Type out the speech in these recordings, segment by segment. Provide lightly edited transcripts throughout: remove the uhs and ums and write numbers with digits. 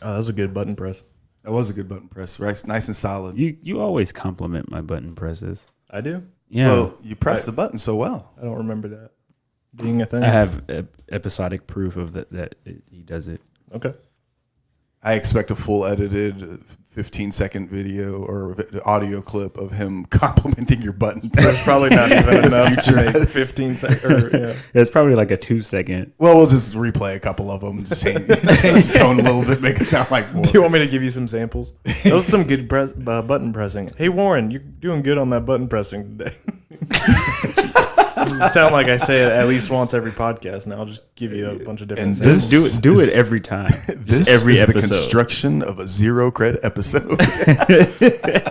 Oh, that was a good button press. That was a good button press, right? Nice and solid. You always compliment my button presses. I do? Yeah. Well, you pressed the button so well. I don't remember that being a thing. I have episodic proof of that he does it. Okay. I expect a full edited 15-second video or audio clip of him complimenting your button press. That's probably not even enough to make 15 seconds. Yeah. It's probably like a 2-second. Well, we'll just replay a couple of them, just change the tone a little bit, make it sound like more. Do you want me to give you some samples? That was some good button pressing. Hey, Warren, you're doing good on that button pressing today. You sound like I say it at least once every podcast. Now I'll just give you a bunch of different And samples. Do it every time. This every is episode. the construction of a zero cred episode.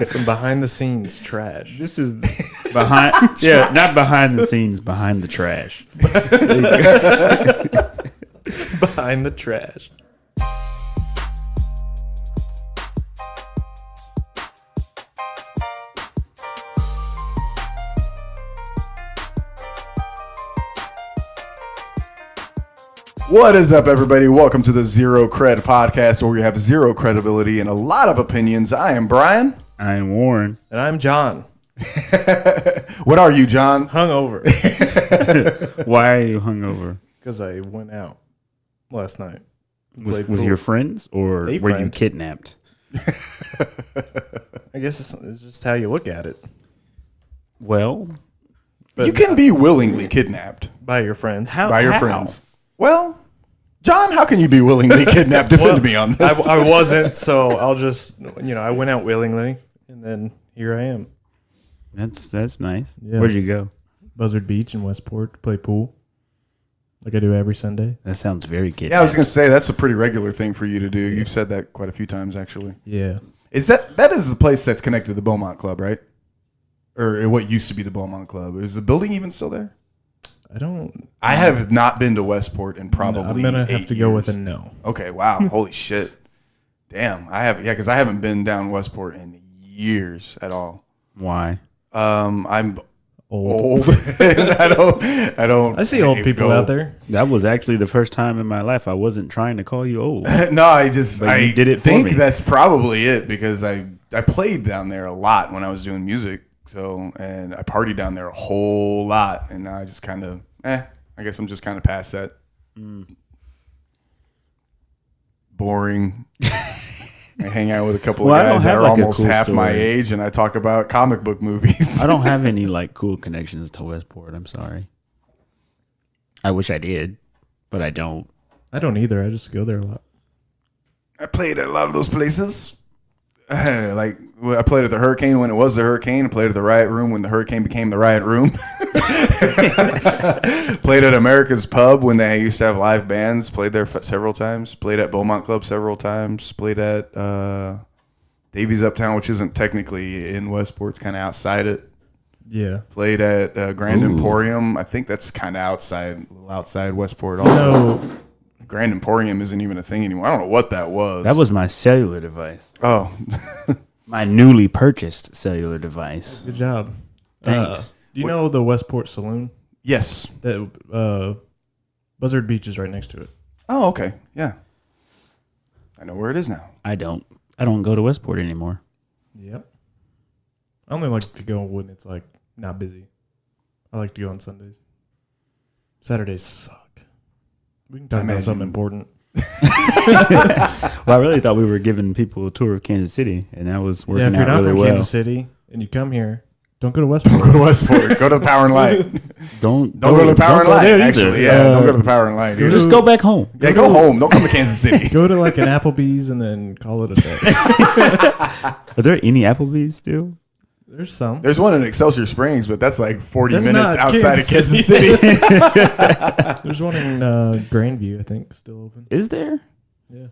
Some behind the scenes trash. This is behind. Yeah, not behind the scenes, behind the trash. Behind the trash. What is up, everybody? Welcome to the Zero Cred podcast, where we have zero credibility and a lot of opinions. I am Brian. I am Warren. And I'm John. What are you, John? Hungover. Why are you hungover? Because I went out last night. With your friends, or A were you friend. kidnapped? I guess it's just how you look at it. Well, But You can be willingly kidnapped by your friends. by your friends. Well, John, how can you be willingly kidnapped? Defend me on this. I wasn't, so I'll just, I went out willingly, and then here I am. that's nice. Yeah. Where'd you go? Buzzard Beach in Westport to play pool, like I do every Sunday. That sounds very kidnapped. Yeah, I was going to say, that's a pretty regular thing for you to do. You've said that quite a few times, actually. Yeah. Is that is the place that's connected to the Beaumont Club, right? Or what used to be the Beaumont Club. Is the building even still there? I have not been to Westport in probably I'm going to have 8 to go years. with a no. Okay, wow. Holy shit. Damn. Because I haven't been down Westport in years at all. Why? I'm Old. old. And I don't I see old people out there. That was actually the first time in my life I wasn't trying to call you old. No, I you did it for think me. that's probably it, because I played down there a lot when I was doing music. So, and I partied down there a whole lot, and now I just kind of, I guess I'm just kind of past that. Boring. I hang out with a couple Well, I of don't guys that have, are like, a almost cool half my story. age, and I talk about comic book movies. I don't have any cool connections to Westport. I'm sorry. I wish I did, but I don't. I don't either. I just go there a lot. I played at a lot of those places. I played at the Hurricane when it was the Hurricane. I played at the Riot Room when the Hurricane became the Riot Room. Played at America's Pub when they used to have live bands. Played there several times. Played at Beaumont Club several times. Played at Davies Uptown, which isn't technically in Westport. It's kind of outside it. Yeah. Played at Grand Ooh. Emporium. I think that's kind of outside Westport also. Grand Emporium isn't even a thing anymore. I don't know what that was. That was my cellular device. Oh. My newly purchased cellular device. Good job. Thanks. Do you know the Westport Saloon? Yes. That Buzzard Beach is right next to it. Oh, okay. Yeah. I know where it is now. I don't go to Westport anymore. Yep. I only like to go when it's not busy. I like to go on Sundays. Saturdays suck. We can talk about something important. Well, I really thought we were giving people a tour of Kansas City, and that was Yeah, working if you're out not really from well. Kansas City and you come here, don't go to Westport. Go to Westport. Go to the Power and Light. Don't Don't go to the Power and go Light. there either. Actually, yeah. Don't go to the Power and Light. Just go back home. Yeah, go home. Don't come to Kansas City. Go to an Applebee's and then call it a day. Are there any Applebee's still? There's some. There's one in Excelsior Springs, but that's like 40 That's minutes not outside of Kansas Kansas City. There's one in Grandview, I think, still open. Is there? Yeah.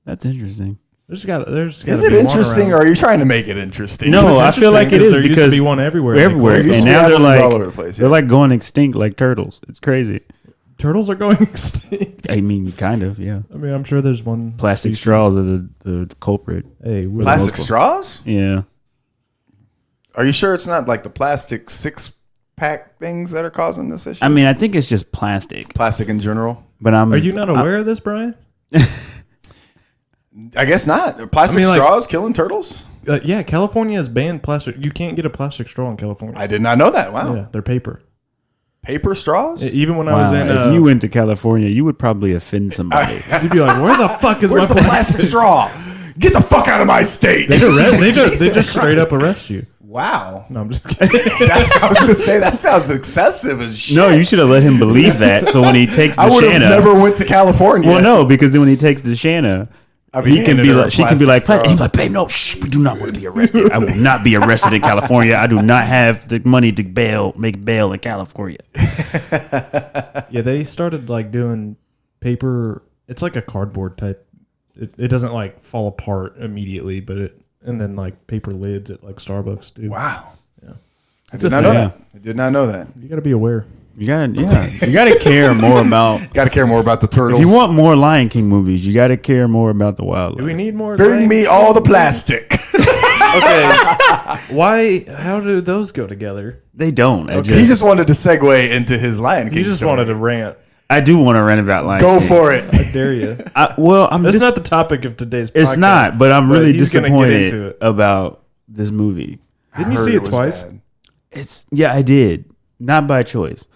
That's interesting. There's got Is it interesting, or are you trying to make it interesting? No, It's I feel like it is there used because to be one everywhere. we're They everywhere, closed Used and to be now they're Applebee's like all over the place. they're like going extinct like turtles. It's crazy. Turtles are going extinct. I mean, kind of, yeah. I mean, I'm sure there's one. Plastic species. straws are the culprit. Hey, Plastic most- straws? Yeah. Are you sure it's not like the plastic 6-pack things that are causing this issue? I mean, I think it's just plastic. Plastic in general? But Are you not aware of this, Brian? I guess not. Plastic straws killing turtles? Yeah, California has banned plastic. You can't get a plastic straw in California. I did not know that. Wow. Yeah, they're paper. Paper straws? Even when I was in... if you went to California, you would probably offend somebody. You'd be like, where the fuck is Where's my the plastic straw? Get the fuck out of my state. They just straight up arrest you. Wow. No, I'm just kidding. I was going to say, that sounds excessive as shit. No, you should have let him believe that. So when he takes the I would have Shanna... never went to California. Well, no, because then when he takes the Shanna... he can be like, she can be like, straw. and he's like, babe, no, shh, we do not want to be arrested. I will not be arrested in California. I do not have the money to make bail in California. Yeah, they started like doing paper. It's like a cardboard type. It doesn't like fall apart immediately, and then like paper lids at like Starbucks do. Wow. Yeah. I did not know that. I did not know that. You got to be aware. You gotta care more about. Got to care more about the turtles. If you want more Lion King movies, you gotta care more about the wildlife. Do we need more? Bring me all the plastic. Okay. Why? How do those go together? They don't. He just wanted to segue into his Lion King. You just story. wanted to rant. I do want to rant about Lion Go King. for it. I dare you. That's not the topic of today's podcast. It's not, but I'm really he's gonna get into disappointed it. about this movie. Didn't you see it twice? I did. Not by choice.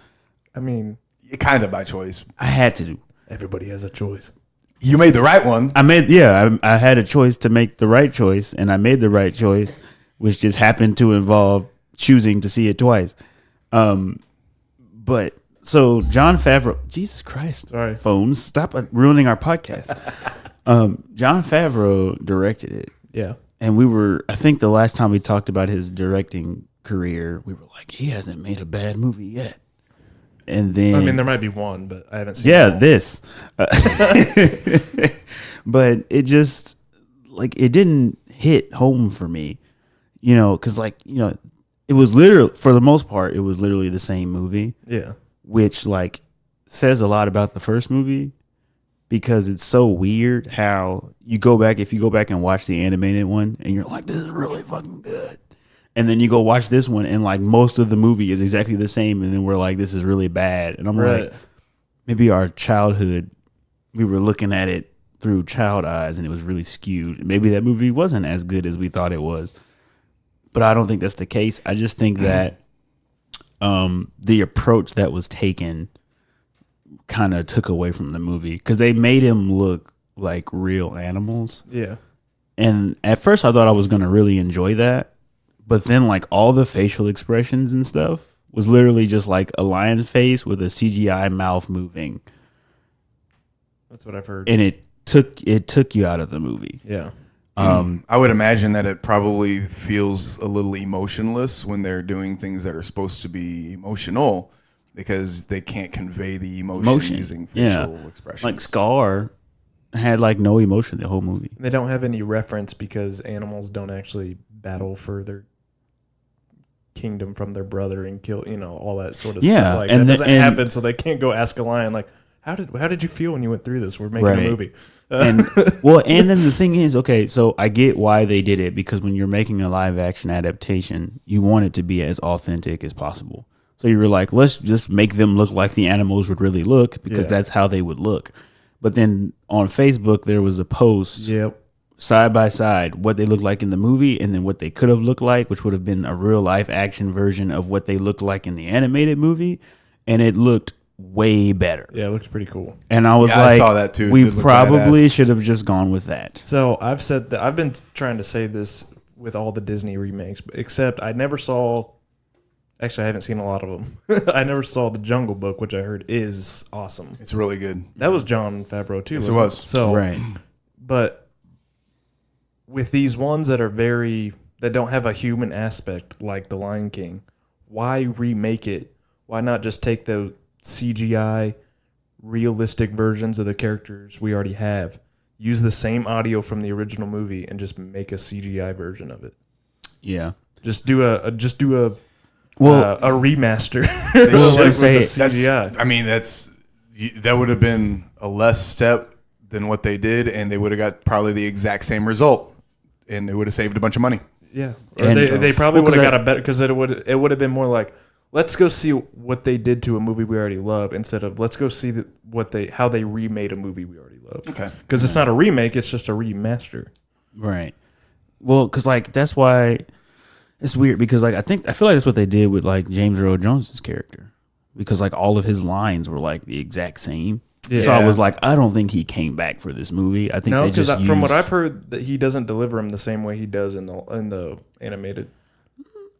I mean, Kind of by choice. I had to. everybody has a choice. You made the right one. I had a choice to make the right choice, and I made the right choice, which just happened to involve choosing to see it twice. But so Jon Favreau, Jesus Christ, Sorry. phones, stop ruining our podcast. Jon Favreau directed it, Yeah. and I think the last time we talked about his directing career, we were like, he hasn't made a bad movie yet. And then I mean, there might be one, but I haven't seen. yeah, it all. this. But it just it didn't hit home for me, because it was literally, for the most part, it was literally the same movie, Yeah. which says a lot about the first movie, because it's so weird how if you go back and watch the animated one and you're like, this is really fucking good. And then you go watch this one and most of the movie is exactly the same. And then we're like, this is really bad. And I'm like, maybe our childhood, we were looking at it through child eyes and it was really skewed. Maybe that movie wasn't as good as we thought it was. But I don't think that's the case. I just think that the approach that was taken kind of took away from the movie, because they made him look like real animals. Yeah. And at first I thought I was going to really enjoy that. But then all the facial expressions and stuff was literally just like a lion face with a CGI mouth moving. That's what I've heard. And it took you out of the movie. Yeah. I would imagine that it probably feels a little emotionless when they're doing things that are supposed to be emotional, because they can't convey the emotion using facial expressions. Like Scar had no emotion the whole movie. They don't have any reference because animals don't actually battle for their kingdom from their brother and kill, all that sort of stuff. And that doesn't happen, so they can't go ask a lion how did you feel when you went through this? We're making a movie. And and then the thing is, okay, so I get why they did it, because when you're making a live action adaptation, you want it to be as authentic as possible. So you were like, let's just make them look like the animals would really look, because that's how they would look. But then on Facebook, there was a post side by side what they looked like in the movie and then what they could have looked like, which would have been a real life action version of what they looked like in the animated movie. And it looked way better. Yeah, it looks pretty cool. And I was I saw that too. We probably should have just gone with that. So I've said that I've been trying to say this with all the Disney remakes, except I never saw. Actually, I haven't seen a lot of them. I never saw The Jungle Book, which I heard is awesome. It's really good. That was Jon Favreau too. Yes, it was. So right, but with these ones that don't have a human aspect like The Lion King, why remake it? Why not just take the CGI realistic versions of the characters we already have, use the same audio from the original movie, and just make a CGI version of it? Yeah, just do a remaster. With say CGI. That would have been a less step than what they did, and they would have got probably the exact same result, and it would have saved a bunch of money. Yeah, or they probably would have got a better, because it would have been more like, let's go see what they did to a movie we already love instead of let's go see how they remade a movie we already love. Okay. Because it's not a remake; it's just a remaster. Right. Well, because like that's why it's weird because like I feel like that's what they did with like James Earl Jones's character because like all of his lines were like the exact same. Yeah. So I was like, I don't think he came back for this movie. I think No, they because just from what used- I've heard, that he doesn't deliver him the same way he does in the animated.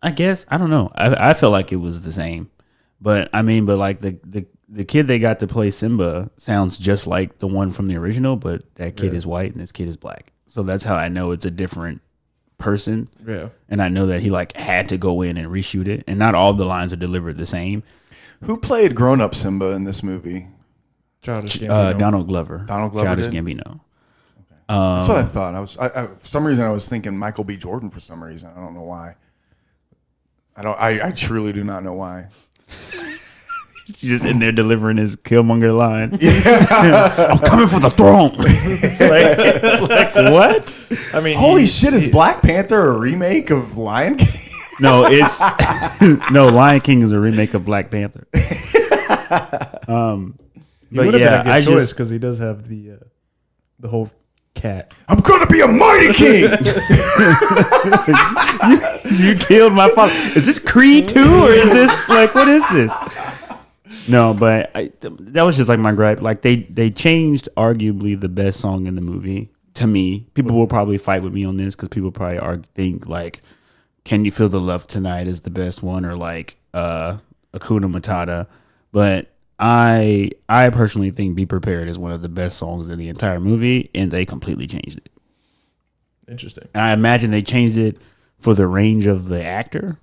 I guess I don't know. I felt like it was the same, but I mean, but like the kid they got to play Simba sounds just like the one from the original, but that kid is white and this kid is black. So that's how I know it's a different person. Yeah. And I know that he like had to go in and reshoot it, and not all the lines are delivered the same. Who played grown-up Simba in this movie? Childish Gambino. Donald Glover. Donald Glover Childish did? Gambino. That's what I thought. I for some reason I was thinking Michael B. Jordan for some reason. I don't know why. I truly do not know why. He's just in there delivering his Killmonger line. I'm coming for the throne. It's like what? I mean, Holy shit, is Black Panther a remake of Lion King? No, it's no. Lion King is a remake of Black Panther. he But would have yeah, been a I good choice just because he does have the whole cat. I'm gonna be a mighty king. you killed my father. Is this Creed 2 or is this like what is this? No, but that was just like my gripe. Like they changed arguably the best song in the movie to me. People will probably fight with me on this because people probably think like, "Can You Feel the Love Tonight" is the best one, or like Hakuna Matata. But I personally think "Be Prepared" is one of the best songs in the entire movie, and they completely changed it. Interesting. And I imagine they changed it for the range of the actor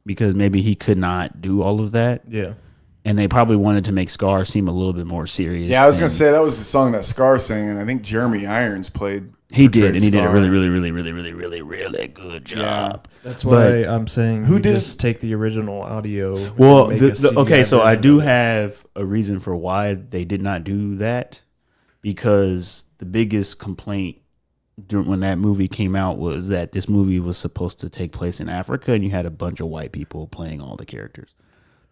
because maybe he could not do all of that. Yeah. And they probably wanted to make Scar seem a little bit more serious. Yeah, I was gonna say that was the song that Scar sang, and I think Jeremy Irons played. He did, and he did a Scar. really good job. That's why But- I'm saying Who you did- just take the original audio. and Well, make a okay, CGI so I version do of it. have a reason for why they did not do that because the biggest complaint when that movie came out was that this movie was supposed to take place in Africa and you had a bunch of white people playing all the characters.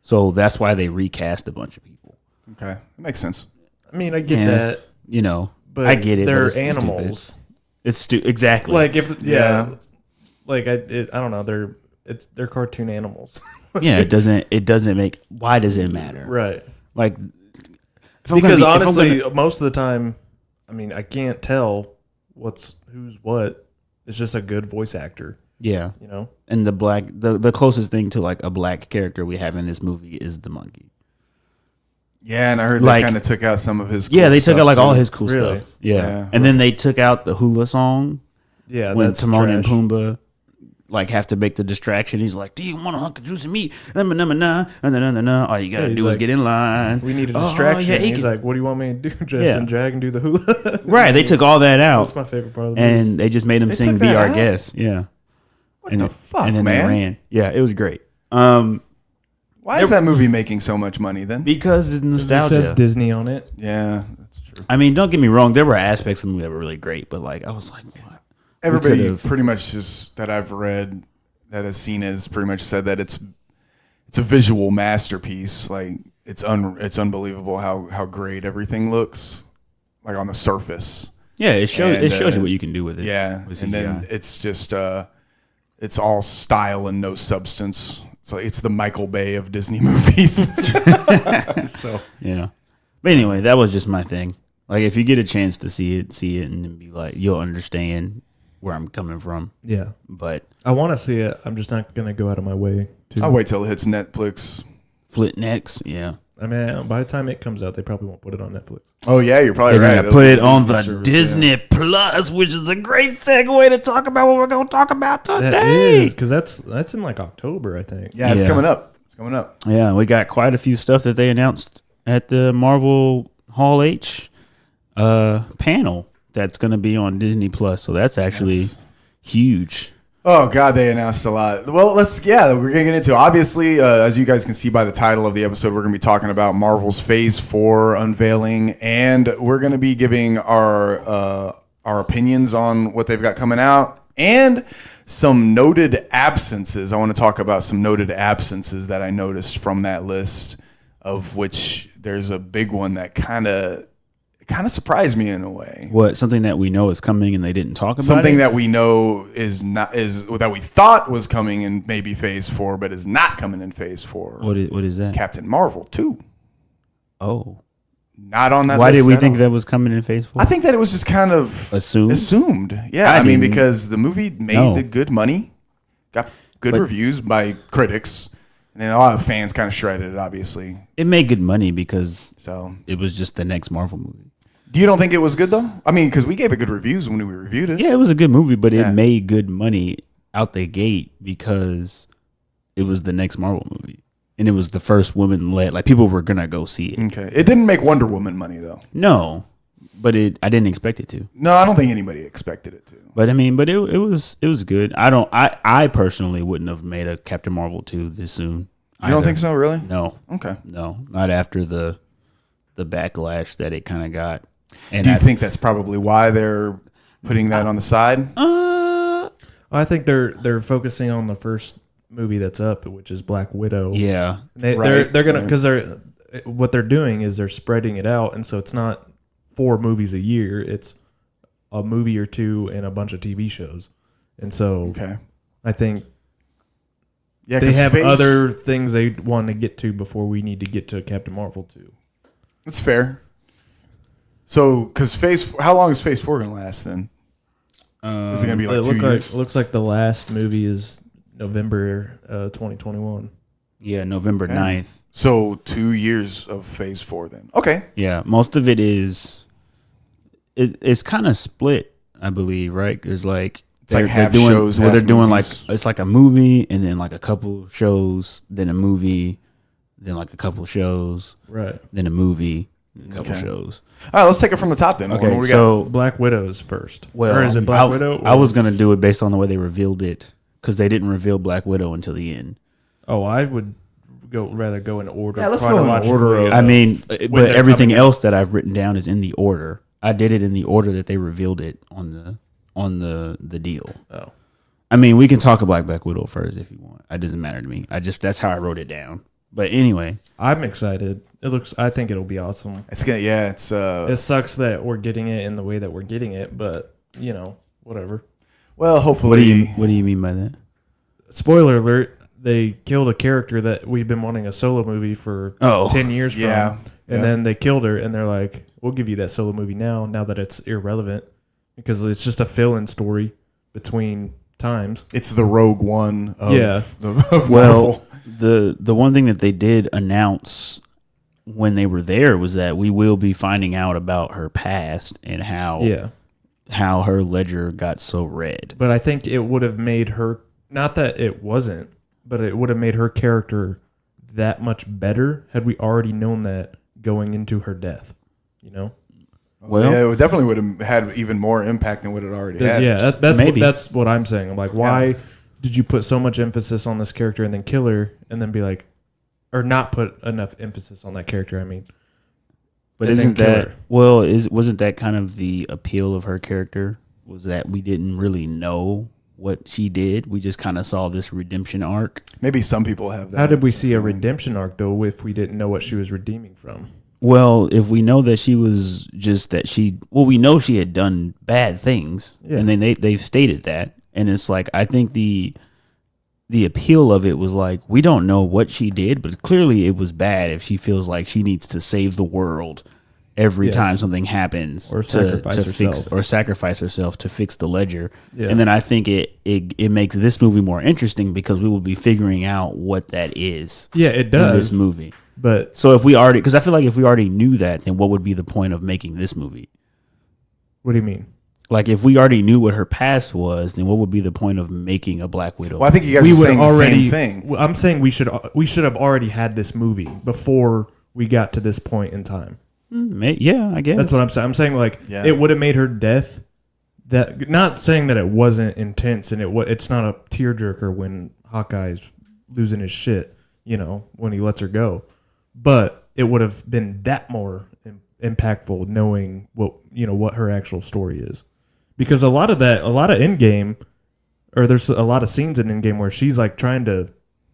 So that's why they recast a bunch of people. Okay, that makes sense. I mean, I get And, that, You know, but I get it. but They're it's stupid. animals. It's exactly. Like if Yeah. like I don't know. They're cartoon animals. yeah, it doesn't make. Why does it matter? Right. Like, if I'm Because gonna be- if I'm honestly, gonna- most of the time, I mean, I can't tell who's what. It's just a good voice actor, yeah, you know. and the closest thing to like a black character we have in this movie is the monkey. Yeah, and I heard Like- they kind of took out some of his. Yeah, cool they took stuff, out like too. all his cool Really? stuff. Yeah. Yeah. And then they took out the hula song Yeah, when that's Timon and trash. Pumbaa like have to make the distraction. He's like, "Do you want a hunk of juicy meat? Nah, nah, nah, nah, nah, nah, nah, nah. All you gotta Yeah, he's do is like, get in line." We need a Oh, distraction. yeah, he He's can- like, "What do you want me to do, Jess Yeah. and Jag, and do the hula?" Right, they took all that out That's my favorite part of the movie. and they just made him They sing took "Be that Our out? Guest." Yeah. What and the then- fuck, and then man? they ran. Yeah, it was great. Why is that movie making so much money then? Because it's It nostalgia. says Disney on it. Yeah, that's true. I mean, don't get me wrong. There were aspects of the movie that were really great, but like I was like, what? Everybody could've- pretty much just that I've read that has seen it has pretty much said that it's a visual masterpiece. Like it's unbelievable how great everything looks, like on the surface. Yeah, it shows And, you what you can do with it. Yeah, with and then CGI. it's just it's all style and no substance. So it's the Michael Bay of Disney movies. So Yeah. But anyway, that was just my thing. Like, if you get a chance to see it, and then be like, you'll understand where I'm coming from. Yeah, But I want to see it. I'm just not gonna go out of my way to. I'll wait till it hits Netflix. Flit next, yeah. I mean, by the time it comes out, they probably won't put it on Netflix. Oh yeah, you're probably They're right. gonna put it It'll on be the service, Disney Plus, which is a great segue to talk about what we're gonna talk about today. That is because that's in like October, I think. Yeah, it's Yeah. coming up. It's coming up. Yeah, we got quite a few stuff that they announced at the Marvel Hall H panel that's going to be on Disney Plus. So that's actually Yes. huge. Oh God, they announced a lot. Well, we're gonna get into it. Obviously, as you guys can see by the title of the episode, we're gonna be talking about Marvel's Phase 4 unveiling, and we're gonna be giving our opinions on what they've got coming out, And some noted absences. I want to talk about some noted absences that I noticed from that list, of which there's a big one that kind of surprised me in a way. What, something that we know is coming and they didn't talk about Something it? that we know is that we thought was coming in maybe Phase 4, but is not coming in Phase 4. What is that? Captain Marvel 2. Oh. Not on that Why list did we at think all. that was coming in Phase 4? I think that it was just kind of Assumed? Yeah, I I mean, didn't. because the movie made good money, got good reviews by critics, and then a lot of fans kind of shredded it, obviously. It made good money because So, it was just the next Marvel movie. you don't think it was good though? I mean, because we gave it good reviews when we reviewed it. Yeah, it was a good movie, but Yeah. it made good money out the gate because it was the next Marvel movie. And it was the first woman-led. Like, people were going to go see it. Okay, it didn't make Wonder Woman money though. No, but I didn't expect it to. No, I don't think anybody expected it to. But I mean, it was good. I personally wouldn't have made a Captain Marvel 2 this soon. You don't think so, really? No. Okay. No, not after the backlash that it kind of got. And Do you think that's probably why they're putting that on the side? I think they're focusing on the first movie that's up, which is Black Widow. Yeah. They're gonna, because what they're doing is they're spreading it out, and so it's not 4 movies a year. It's a movie or 2 and a bunch of TV shows, and so Okay. I think Yeah, they 'cause have Phase- other things they want to get to before we need to get to Captain Marvel 2. That's fair. So, because how long is Phase 4 gonna last then? Is it gonna be like 2 years? It looks like the last movie is November 2021. Yeah, November 9th. So 2 years of Phase 4 then. Okay. Yeah, most of it is it's kind of split, I believe, right? There's like like half doing shows, they're half doing movies. like, it's like a movie and then like a couple shows, then a movie, then like a couple shows, Right. then a movie, a couple Okay. shows. All right, let's take it from the top then. What Okay, do we got? so Black Widow is first. well, Or is it Black I, Widow? I or- was gonna do it based on the way they revealed it because they didn't reveal Black Widow until the end. Oh, I would rather go in order. Yeah, let's go in chronologically order of- I mean, but they're everything coming else that I've written down is in the order. I did it in the order that they revealed it on the deal. Oh. I mean, we can talk about Black Widow first if you want. It doesn't matter to me. That's how I wrote it down. But anyway, I'm excited. I think it'll be awesome. It's gonna. Yeah, it's. It sucks that we're getting it in the way that we're getting it, but whatever. Well, hopefully. what do you mean by that? Spoiler alert: they killed a character that we've been wanting a solo movie for Oh. 10 years from, Yeah. and Yeah. then they killed her, and they're like, "We'll give you that solo movie now that it's irrelevant because it's just a fill-in story between times." It's the Rogue One of, Yeah. of Well, Marvel. the one thing that they did announce when they were there was that we will be finding out about her past and how her ledger got so red. But I think it would have made her, not that it wasn't, but it would have made her character that much better had we already known that going into her death. Well, Yeah, it definitely would have had even more impact than what it already had. Yeah, that's Maybe. that's what I'm saying. I'm like, why did you put so much emphasis on this character and then kill her and then be like, or not put enough emphasis on that character? I mean, but and then isn't kill that her. wasn't that kind of the appeal of her character? Was that we didn't really know what she did? We just kind of saw this redemption arc. Maybe some people have that. How did we see a redemption arc though if we didn't know what she was redeeming from? Well, if we know that she was just that we know she had done bad things, Yeah. and then they've stated that, and it's like I think the appeal of it was like we don't know what she did, but clearly it was bad. If she feels like she needs to save the world every Yes. time something happens, Or sacrifice herself. sacrifice herself to fix the ledger, Yeah. and then I think it makes this movie more interesting because we will be figuring out what that is Yeah, it in does. this movie. But So because I feel like if we already knew that, then what would be the point of making this movie? what do you mean? Like if we already knew what her past was, then what would be the point of making a Black Widow? Well, I think you guys We are would saying already. the same thing. I'm saying we should have already had this movie before we got to this point in time. Yeah, I guess. That's what I'm saying. I'm saying like Yeah. it would have made her death. That not saying that it wasn't intense and it's not a tearjerker when Hawkeye's losing his shit. When he lets her go, but it would have been that more impactful knowing what her actual story is, because a lot of Endgame or there's a lot of scenes in Endgame where she's like trying to,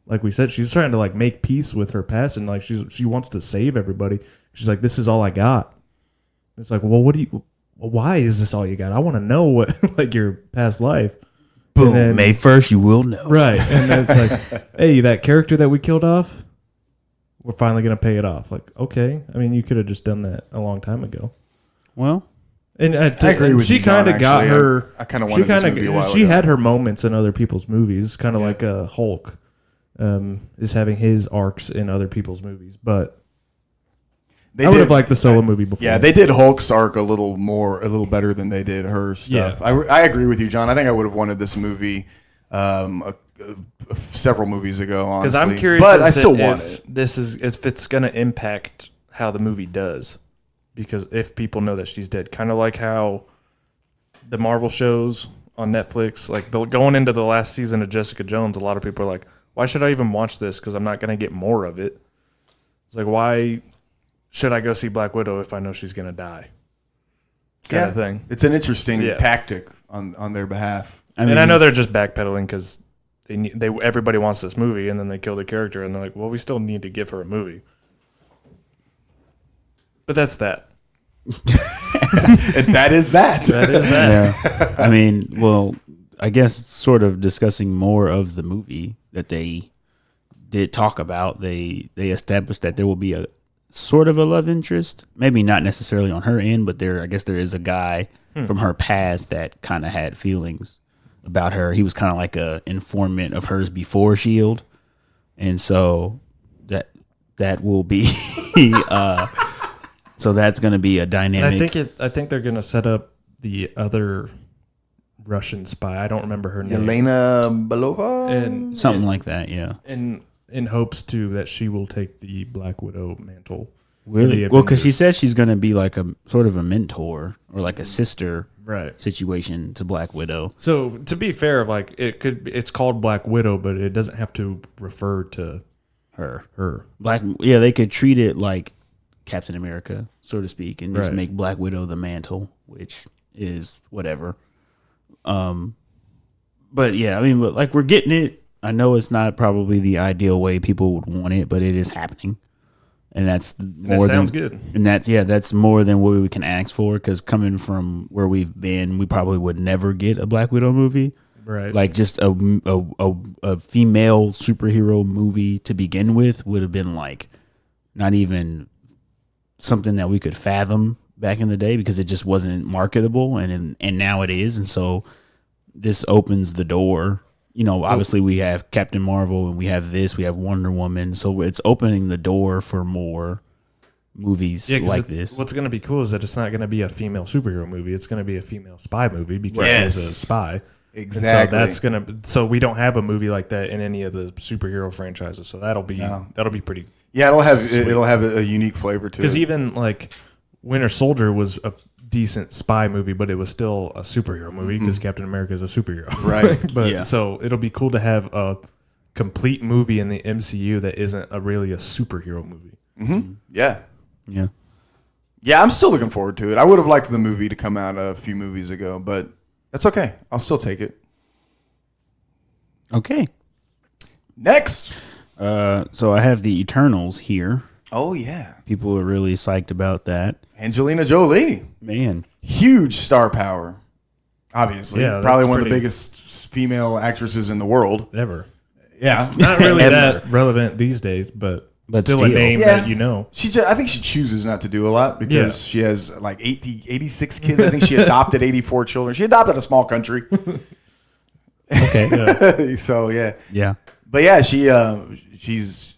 like we said, she's trying to like make peace with her past, and like she wants to save everybody. She's like, this is all I got. It's like, well, why is this all you got? I want to know what like your past life. Boom. then- May 1st, you will know. Right. And then it's like, hey, that character that we killed off, we're finally going to pay it off. Like, okay. I mean, you could have just done that a long time ago. Well, And I agree with she you, John, kind of got actually. her. I kind of She wanted this kind movie a while of. She ago. had her moments in other people's movies, kind of like Hulk is having his arcs in other people's movies. But They I would did- have liked the solo movie before. Yeah, they did Hulk's arc a little better than they did her stuff. Yeah. I agree with you, John. I think I would have wanted this movie several movies ago, honestly. Because I'm curious, but I as to still want if it. this is if it's going to impact how the movie does. Because if people know that she's dead, kind of like how the Marvel shows on Netflix, like going into the last season of Jessica Jones, a lot of people are like, "Why should I even watch this? Because I'm not going to get more of it." It's like, why should I go see Black Widow if I know she's going to die? Kind of thing. It's an interesting Yeah. tactic on their behalf. I I know they're just backpedaling because they everybody wants this movie, and then they kill the character, and they're like, "Well, we still need to give her a movie." But that's that. And that is that. That is that. yeah. I mean, well, I guess sort of discussing more of the movie that they did talk about. They established that there will be a sort of a love interest, maybe not necessarily on her end, but I guess there is a guy from her past that kind of had feelings about her. He was kind of like a informant of hers before Shield, and so that will be so that's going to be a And dynamic. I think they're gonna set up the other Russian spy. I don't remember her name. Elena Belova? And Something like that, yeah. in hopes too that she will take the Black Widow mantle. Really? The Well, because she Avengers. says she's going to be like a sort of a mentor or like a sister Right. situation to Black Widow. So to be fair, like it's called Black Widow, but it doesn't have to refer to Her. her. Yeah, they could treat it like Captain America, so to speak, and just Right. make Black Widow the mantle, which is whatever. But yeah, I mean, but like we're getting it. I know it's not probably the ideal way people would want it, but it is happening. And that's more That sounds than, good. And that's more than what we can ask for. Because coming from where we've been, we probably would never get a Black Widow movie. Right. Like just a female superhero movie to begin with would have been like not even something that we could fathom back in the day because it just wasn't marketable, and now it is. And so this opens the door. You know, obviously we have Captain Marvel and we have Wonder Woman. So it's opening the door for more movies 'cause like this. What's going to be cool is that it's not going to be a female superhero movie. It's going to be a female spy movie because Yes. she's a spy. Exactly. And so that's going to. So we don't have a movie like that in any of the superhero franchises. So that'll be pretty. Yeah, it'll have a unique flavor to it. Because even like Winter Soldier was a decent spy movie, but it was still a superhero movie because Captain America is a superhero. Right. But Yeah. so it'll be cool to have a complete movie in the MCU that isn't really a superhero movie. Yeah. Yeah. Yeah, I'm still looking forward to it. I would have liked the movie to come out a few movies ago, but that's okay. I'll still take it. Okay. Next. So I have the Eternals here. Oh, yeah. People are really psyched about that. Angelina Jolie. Man. Huge star power. Obviously. Yeah, Probably that's one of the pretty- biggest female actresses in the world. Ever. Yeah. Not really Ever. that relevant these days, but still a still. name Yeah. that you know. I think she chooses not to do a lot because Yeah. she has like 86 kids. I think she adopted 84 children. She adopted a small country. Okay. So, yeah. Yeah. But yeah, she's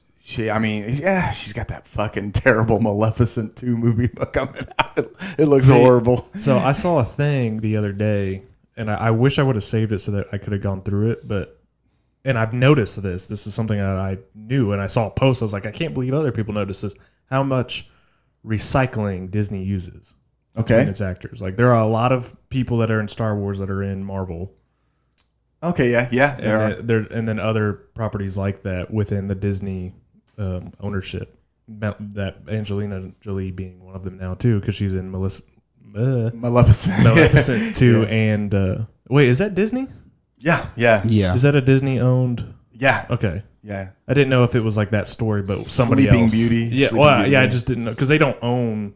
got that fucking terrible Maleficent 2 movie coming out. It looks See, horrible. So I saw a thing the other day, and I wish I would have saved it so that I could have gone through it. And I've noticed this. This is something that I knew, and I saw a post. I was like, I can't believe other people notice this. How much recycling Disney uses between Okay. its actors. Like there are a lot of people that are in Star Wars that are in Marvel. Okay, yeah. There are. And then other properties like that within the Disney ownership. That Angelina Jolie being one of them now too, because she's in Maleficent. Maleficent 2 and wait, is that Disney? Yeah, yeah, Yeah. Is that a Disney owned? yeah, Okay. yeah. I didn't know if it was like that story, but somebody Sleeping else. Beauty. Yeah, Sleeping well, Beauty, yeah, I yeah. just didn't know because they don't own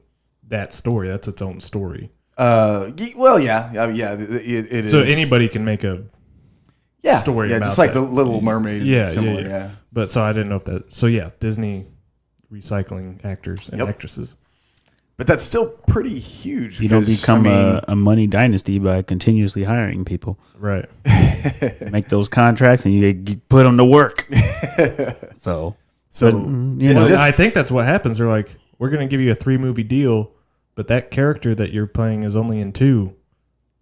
that story. That's its own story. Well, yeah. It is. So anybody can make a story yeah, about just like that. the Little Mermaid. Yeah, similar, yeah. But so I didn't know if that. So yeah, Disney recycling actors and Yep. actresses. But that's still pretty huge. You don't because, become I mean, a money dynasty by continuously hiring people. Right. Make those contracts and you put them to work. So So you know, just- I think that's what happens. They're like, we're going to give you a 3-movie deal, but that character that you're playing is only in 2.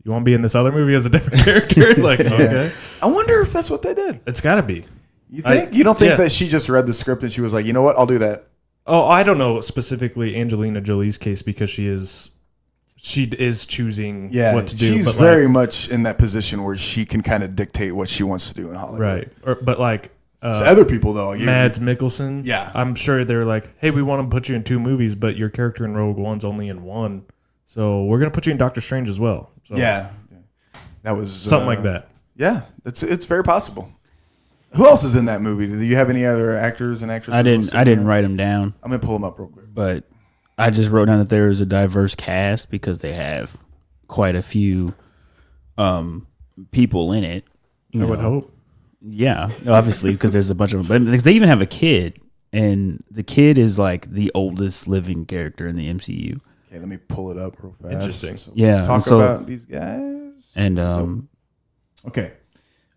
You want to be in this other movie as a different character? Like, okay. I wonder if that's what they did. It's got to be. You think? You don't think yeah. that she just read the script and she was like, you know what? I'll do that. Oh, I don't know specifically Angelina Jolie's case because she is choosing Yeah, what to do. she's but very like, much in that position where she can kind of dictate what she wants to do in Hollywood. right. But like So other people though, Mads Mikkelsen, Yeah. I'm sure they're like, hey, we want to put you in 2 movies, but your character in Rogue One's only in 1, so we're gonna put you in Doctor Strange as well. So yeah, that was something like that. Yeah, it's very possible. Who else is in that movie? Do you have any other actors and actresses? I didn't write them down, I'm gonna pull them up real quick. but I just wrote down that there is a diverse cast because they have quite a few people in it. I would hope. Yeah, obviously, because there's a bunch of them. But they even have a kid, and the kid is like the oldest living character in the MCU. Okay, let me pull it up real fast. Interesting. So Yeah, talk so- about these guys. And Okay.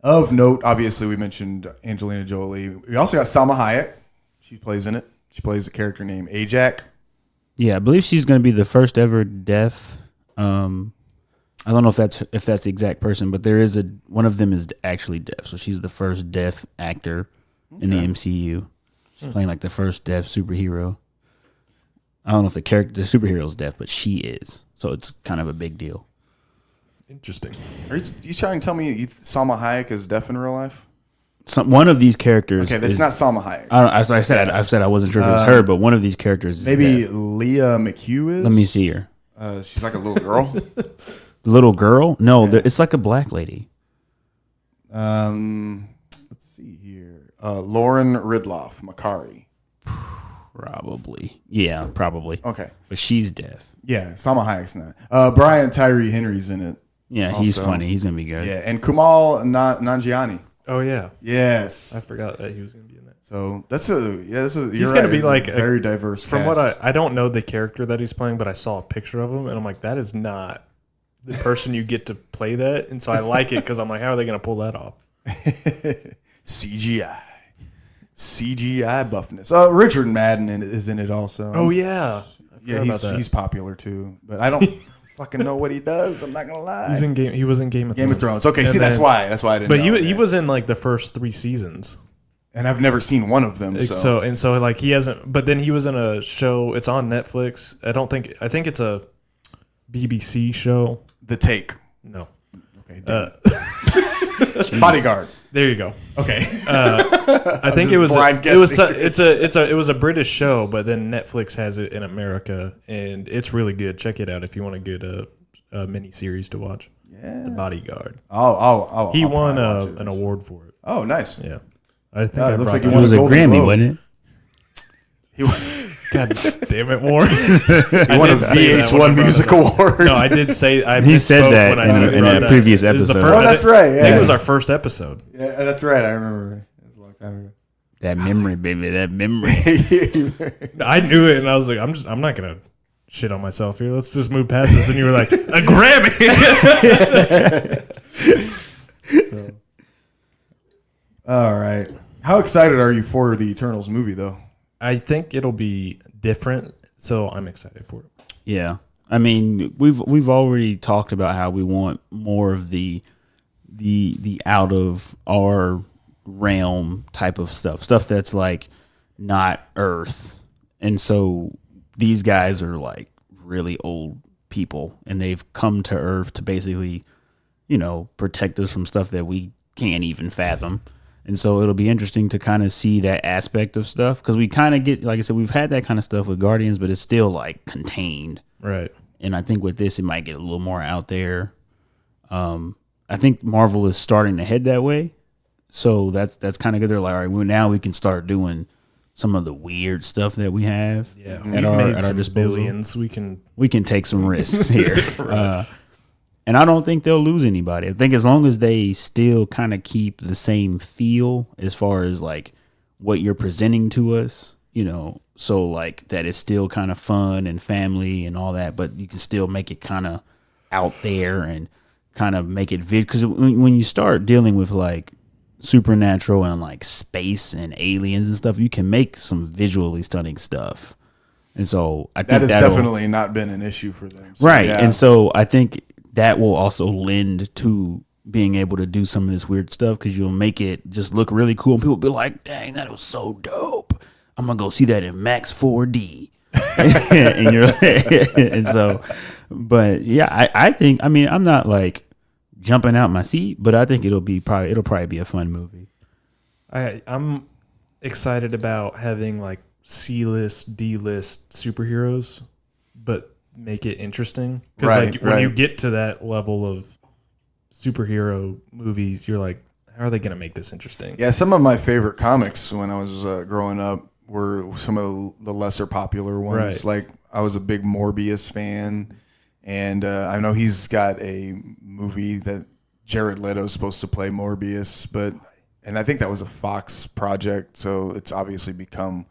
Of note, obviously, we mentioned Angelina Jolie. We also got Salma Hayek. She plays in it. She plays a character named Ajak. yeah, I believe she's going to be the first ever deaf. I don't know if that's the exact person, but there is one of them is actually deaf. So she's the first deaf actor in the MCU. She's playing like the first deaf superhero. I don't know if the superhero is deaf, but she is. So it's kind of a big deal. Interesting. Are you trying to tell me Salma Hayek is deaf in real life? One of these characters. Okay, that's is, not Salma Hayek. I said I wasn't sure if it was her, but one of these characters. Is Maybe deaf. Leah McHugh is. Let me see her. She's like a little girl. Little girl? No, it's like a black lady. Let's see here. Lauren Ridloff, Makari. Probably. Yeah, probably. Okay. But she's deaf. Yeah, Salma Hayek's not. Brian Tyree Henry's in it. Yeah, he's Also- funny. He's gonna be good. Yeah, and Kumal Nanjiani. Oh yeah, Yes. I forgot that he was going to be in that. So that's a He's you're going right, to be it's a like very diverse. From cast. what I don't know the character that he's playing, but I saw a picture of him and I'm like, that is not the person you get to play that. And so I like it because I'm like, how are they going to pull that off? CGI buffness. Richard Madden is in it also. Oh yeah, yeah, he's popular too, but I don't fucking know what he does. I'm not gonna lie. He was in Game of Thrones. Game of Thrones. Okay, And see that's then- why I didn't. But know. he was in like the first 3 seasons. and I've never seen one of them. So, So like he hasn't. But then he was in a show. It's on Netflix. I think it's a BBC show. The Take. No. Okay, Bodyguard. There you go. Okay. I think it was blind it was guessing. it was a British show, but then Netflix has it in America, and it's really good. Check it out if you want a good mini series to watch. Yeah. The Bodyguard. Oh. He I'll won probably watch it. an award for it. Oh, nice. Yeah, I think it I looks brought like that he It up. was a Golden Grammy, Globe. wasn't it? He won, God damn it, Warren! he won a did say that when I VH1 brought it Music up. Award. No, I did say I He said misspoke that when I in said a- in brought a that. previous It was the episode. first- Oh, that's right, I think yeah. it was our first episode. Yeah, that's right. I remember. That was a long time ago. That memory, baby. That memory. I knew it, and I was like, I'm not gonna shit on myself here. Let's just move past this. And you were like, a Grammy. All right. How excited are you for the Eternals movie, though? I think it'll be different, so I'm excited for it. Yeah, I mean, we've already talked about how we want more of the out of our realm type of stuff that's like not Earth, and so these guys are like really old people, and they've come to Earth to basically, protect us from stuff that we can't even fathom. And so it'll be interesting to kind of see that aspect of stuff because we kind of get, like I said, we've had that kind of stuff with Guardians, but it's still like contained. Right. And I think with this, it might get a little more out there. I I think Marvel is starting to head that way. So that's kind of good. They're like, all right, well, now we can start doing some of the weird stuff that we have Yeah, at our disposal. billions. We can Take some risks here. And I don't think they'll lose anybody. I think as long as they still kind of keep the same feel as far as like what you're presenting to us, so like that is still kind of fun and family and all that, but you can still make it kind of out there and kind of make it because when you start dealing with like supernatural and like space and aliens and stuff, you can make some visually stunning stuff. And so I think that has definitely not been an issue for them. So, right. yeah. And so I think that will also lend to being able to do some of this weird stuff because you'll make it just look really cool. And people will be like, dang, that was so dope. I'm going to go see that in Max 4D. And you're and so, but yeah, I think, I'm not like jumping out my seat, but I think it'll probably be a fun movie. I'm excited about having like C-list, D-list superheroes, but make it interesting. Because when you get to that level of superhero movies, you're like, how are they going to make this interesting? Yeah, some of my favorite comics when I was growing up were some of the lesser popular ones. Right. Like I was a big Morbius fan, and I know he's got a movie that Jared Leto's supposed to play Morbius, and I think that was a Fox project, so it's obviously become,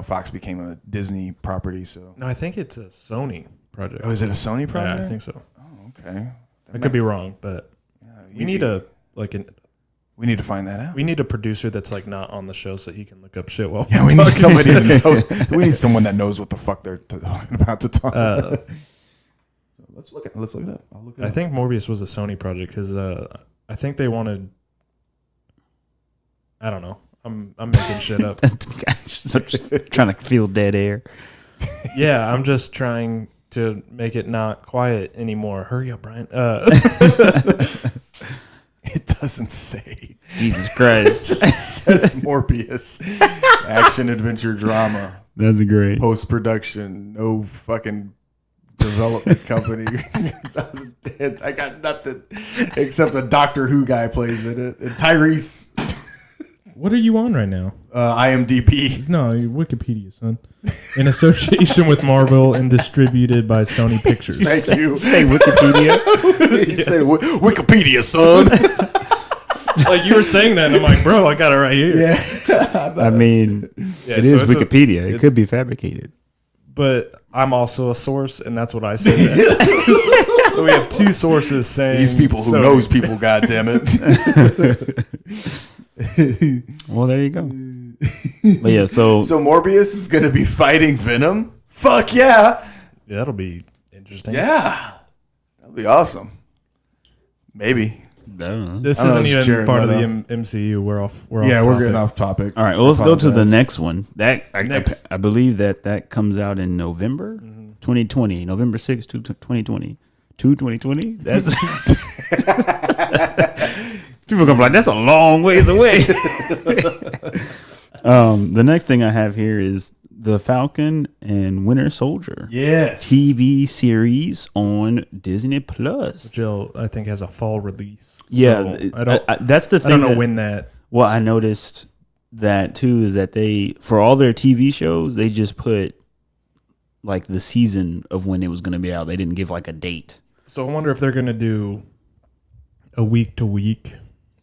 Fox became a Disney property. So No, I think it's a Sony project. is it a Sony project? Yeah, I think so. Oh, okay. I could be wrong, but we need we need to find that out. We need a producer that's like not on the show so he can look up shit while Yeah, we need somebody to know. We need someone that knows what the fuck they're talking about to talk. Let's look it up. I'll look it up. I think Morbius was a Sony project because I think they wanted. I don't know. I'm making shit up. I'm just trying to feel dead air. Yeah, I'm just trying to make it not quiet anymore. Hurry up, Brian. It doesn't say. Jesus Christ. It just says Morbius. Action, adventure, drama. That's great. Post-production. No fucking development company. I got nothing except a Doctor Who guy plays in it. And Tyrese. What are you on right now? IMDb. No, Wikipedia, son. In association with Marvel and distributed by Sony Pictures. Thank you. Say Wikipedia. He said Wikipedia, son. Like you were saying that, and I'm like, bro, I got it right here. Yeah. I mean, Yeah, it so is it's Wikipedia. It could be fabricated. But I'm also a source, and that's what I said. So we have two sources saying These people who Sony. knows people, goddammit. Well, there you go. But yeah, so Morbius is going to be fighting Venom? Fuck yeah. Yeah, that'll be interesting. Yeah. That'll be awesome. Maybe. This I don't know, isn't it's even Jared part of the Leto. MCU. We're off. We're Yeah, off we're topic. getting off topic. all right. Well, let's go to the Apologize. next one. Next. I believe that comes out in November 2020, November 6th, 2020. 2020? That's people gonna be like, that's a long ways away. The next thing I have here is The Falcon and Winter Soldier. Yes. TV series on Disney Plus. Jill, I think, has a fall release. Yeah, So I don't. that's the I thing. don't know that- when that. Well, I noticed that too is that they, for all their TV shows, they just put like the season of when it was going to be out. They didn't give like a date. So I wonder if they're gonna do a week to week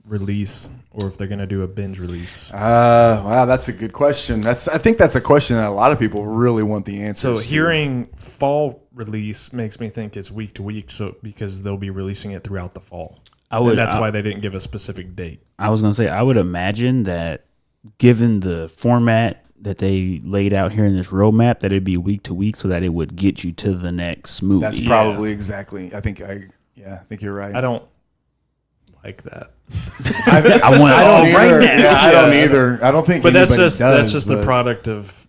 release, or if they're gonna do a binge release. Wow, that's a good question. I think that's a question that a lot of people really want the answer. So hearing fall release makes me think it's week to week. So because they'll be releasing it throughout the fall. And that's why they didn't give a specific date. I was going to say, I would imagine that given the format that they laid out here in this roadmap, that it'd be week to week so that it would get you to the next movie. That's probably exactly. I think you're right. I don't like that. I want it all right either. now. Yeah, I don't either. I don't think. But that's anybody just does, the but- product of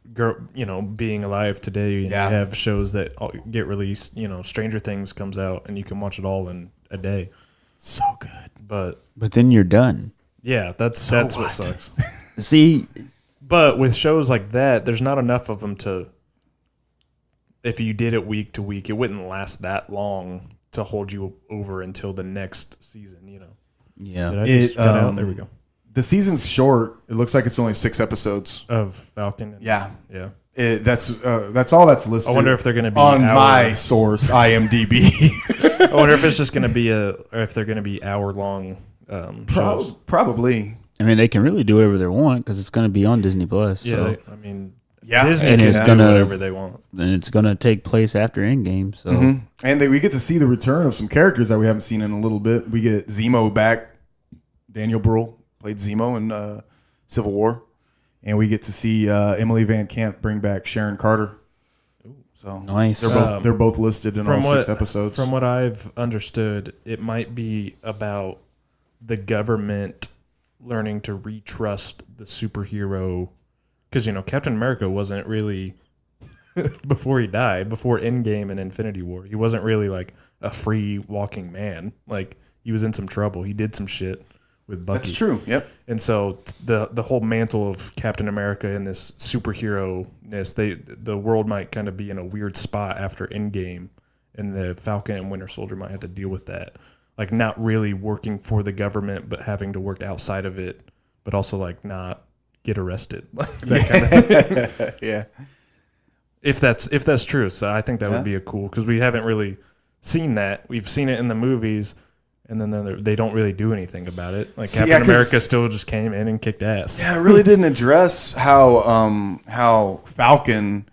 being alive today. And Yeah. you have shows that get released. Stranger Things comes out and you can watch it all in a day. So good. But But then you're done. yeah, that's what? what sucks. See, But with shows like that, there's not enough of them to. If you did it week to week, it wouldn't last that long to hold you over until the next season. Yeah. Did I just cut out? There we go. The season's short. It looks like it's only 6 episodes. Of Falcon. Yeah. Yeah. That's all that's listed. I wonder if they're going to be on my source, IMDb. I wonder if it's just going to be or if they're going to be hour-long shows. Probably. I mean, they can really do whatever they want because it's going to be on Disney Plus. Yeah, So I mean, Yeah. Disney And can it's do gonna- whatever they want. and it's going to take place after Endgame. So Mhm. And we get to see the return of some characters that we haven't seen in a little bit. We get Zemo back. Daniel Bruhl played Zemo in Civil War. And we get to see Emily Van Camp bring back Sharon Carter. So nice. they're both listed in all 6 episodes. From what I've understood, it might be about the government learning to retrust the superhero. Because, Captain America wasn't really, before he died, before Endgame and Infinity War, he wasn't really like a free walking man. Like, he was in some trouble. He did some shit with Bucky. That's true. Yep. And so the whole mantle of Captain America and this superhero-ness, the world might kind of be in a weird spot after Endgame, and the Falcon and Winter Soldier might have to deal with that. Like, not really working for the government, but having to work outside of it, but also like not get arrested. Like that kind of thing. Yeah. If that's true. So I think that would be a cool, because we haven't really seen that. We've seen it in the movies, and then they don't really do anything about it. Like Captain America still just came in and kicked ass. Yeah, it really didn't address how Falcon,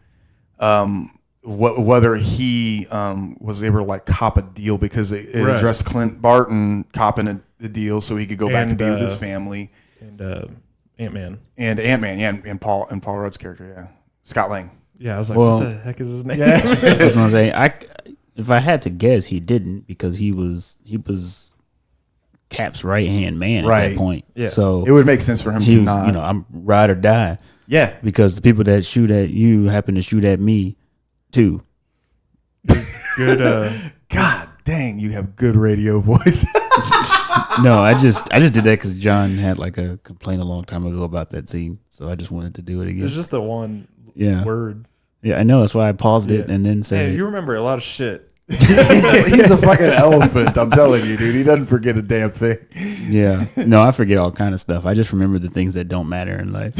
whether he was able to like cop a deal, because it Right. addressed Clint Barton copping the deal so he could go back and be with his family. And Ant-Man. And Ant-Man, yeah, and Paul Rudd's character, yeah, Scott Lang. Yeah, I was like, Well, what the heck is his name? I was gonna say, if I had to guess, he didn't, because he was Cap's right hand man at Right. that point. Yeah. So It would make sense for him he to was, not. I'm ride or die, Yeah, because the people that shoot at you happen to shoot at me too. Good. God dang, you have good radio voice. No, I just did that because John had like a complaint a long time ago about that scene, so I just wanted to do it again. It's just the one Yeah, word. yeah, I know. That's why I paused it Yeah. and then said Man, it. you remember a lot of shit. He's a fucking elephant. I'm telling you, dude. He doesn't forget a damn thing. Yeah, no, I forget all kind of stuff. I just remember the things that don't matter in life.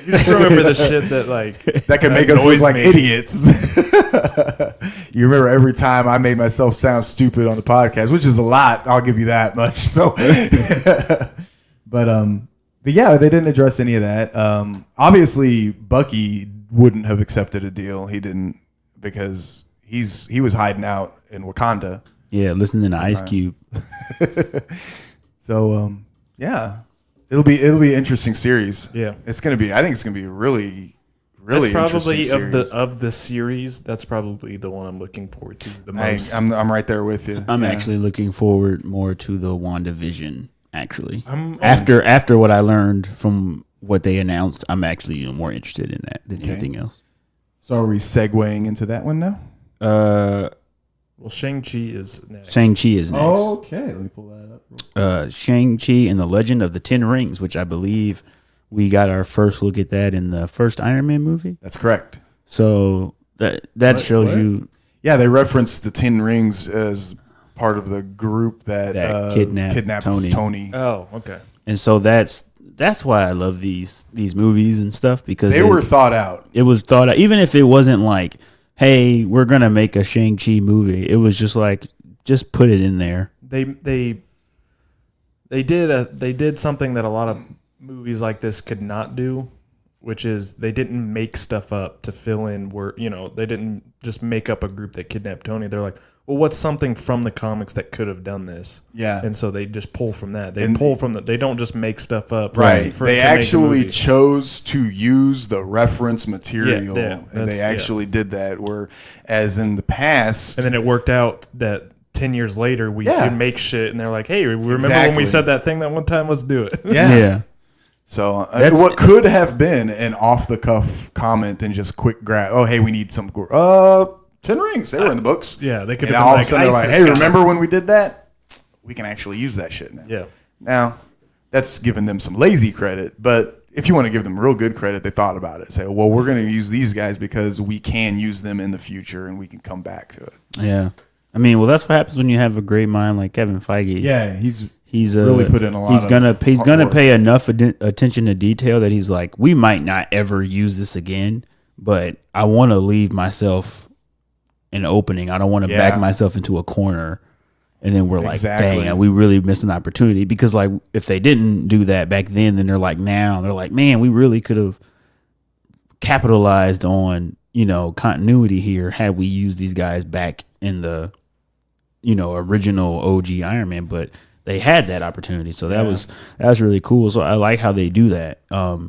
You just remember the shit that like That can make us look annoys like me. idiots. You remember every time I made myself sound stupid on the podcast, which is a lot. I'll give you that much. So, but yeah, they didn't address any of that. Obviously, Bucky wouldn't have accepted a deal. He didn't, because he was hiding out in Wakanda. Yeah, listening to Ice Cube. So yeah, it'll be an interesting series. Yeah. I think it's gonna be a really that's probably interesting series. of the series. That's probably the one I'm looking forward to the most. I'm right there with you. I'm Yeah. actually looking forward more to the WandaVision. Actually, I'm- after what I learned from what they announced, I'm actually more interested in that than anything else. So are we segueing into that one now? Well, Shang-Chi is next. Shang-Chi is next. Okay, let me pull that up. Shang-Chi and the Legend of the Ten Rings, which I believe we got our first look at that in the first Iron Man movie. That's correct. So that shows you Yeah, they referenced the Ten Rings as part of the group that kidnapped Tony. Oh, okay. and so that's why I love these movies and stuff, because They were thought out. it was thought out. Even if it wasn't like, hey, we're gonna make a Shang-Chi movie, it was just like, just put it in there. They did something that a lot of movies like this could not do, which is they didn't make stuff up to fill in where, they didn't just make up a group that kidnapped Tony. They're like, well, what's something from the comics that could have done this? Yeah. And so they just pull from that. They And- pull from that. They don't just make stuff up. Right. They They to make a actually movie. chose to use the reference material, Yeah, and that's- they actually did that. Whereas in the past, And then it worked out that 10 years later we Yeah. could make shit, and they're like, hey, remember when Exactly. we said that thing that one time? Let's do it. yeah. So That's- what could have been an off the cuff comment and just quick grab. Oh, hey, we need some. Ten Rings. They were in the books. Yeah, they could And have all been of a sudden they're like, ISIS hey, got remember when we did that? We can actually use that shit now. Yeah. Now, that's giving them some lazy credit, but if you want to give them real good credit, they thought about it. Say, well, we're going to use these guys because we can use them in the future and we can come back to it. Yeah. I mean, well, that's what happens when you have a great mind like Kevin Feige. Yeah, he's He's really put in a lot. He's gonna hard work. pay enough attention to detail that he's like, we might not ever use this again, but I want to leave myself an opening. I don't want to back myself into a corner, and then we're like, dang, we really missed an opportunity. Because like, if they didn't do that back then they're like, now they're like, man, we really could have capitalized on continuity here had we used these guys back in the original OG Iron Man, but they had that opportunity, so that was really cool. So I like how they do that. I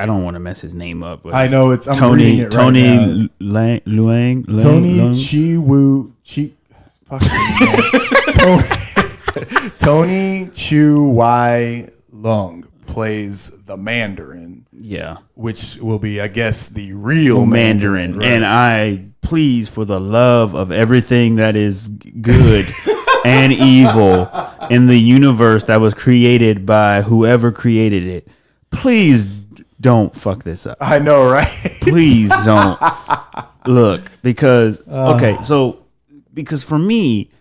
don't want to mess his name up. But I know it's I'm Tony reading it right now. Luang. Tony Chiwu Tony Chu Wai Lung plays the Mandarin. Yeah, which will be, I guess, the real Mandarin. Right? And I please, for the love of everything that is good and evil in the universe that was created by whoever created it, please don't fuck this up. I know, right? Please don't. Look, because because for me,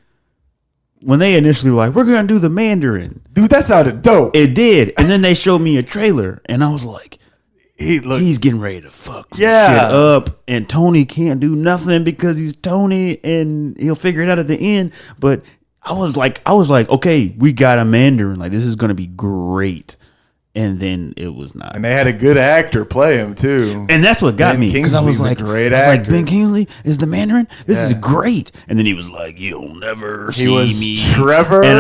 when they initially were like, we're gonna do the Mandarin, dude, that sounded dope. It did, and then they showed me a trailer, and I was like, he's getting ready to fuck shit up, and Tony can't do nothing because he's Tony, and he'll figure it out at the end. But I was like, okay, we got a Mandarin, like this is gonna be great. And then it was not. And they had a good actor play him too. And that's what got me, because I was like, Ben Kingsley is the Mandarin. This is great. And then he was like, "You'll never see me." Trevor. And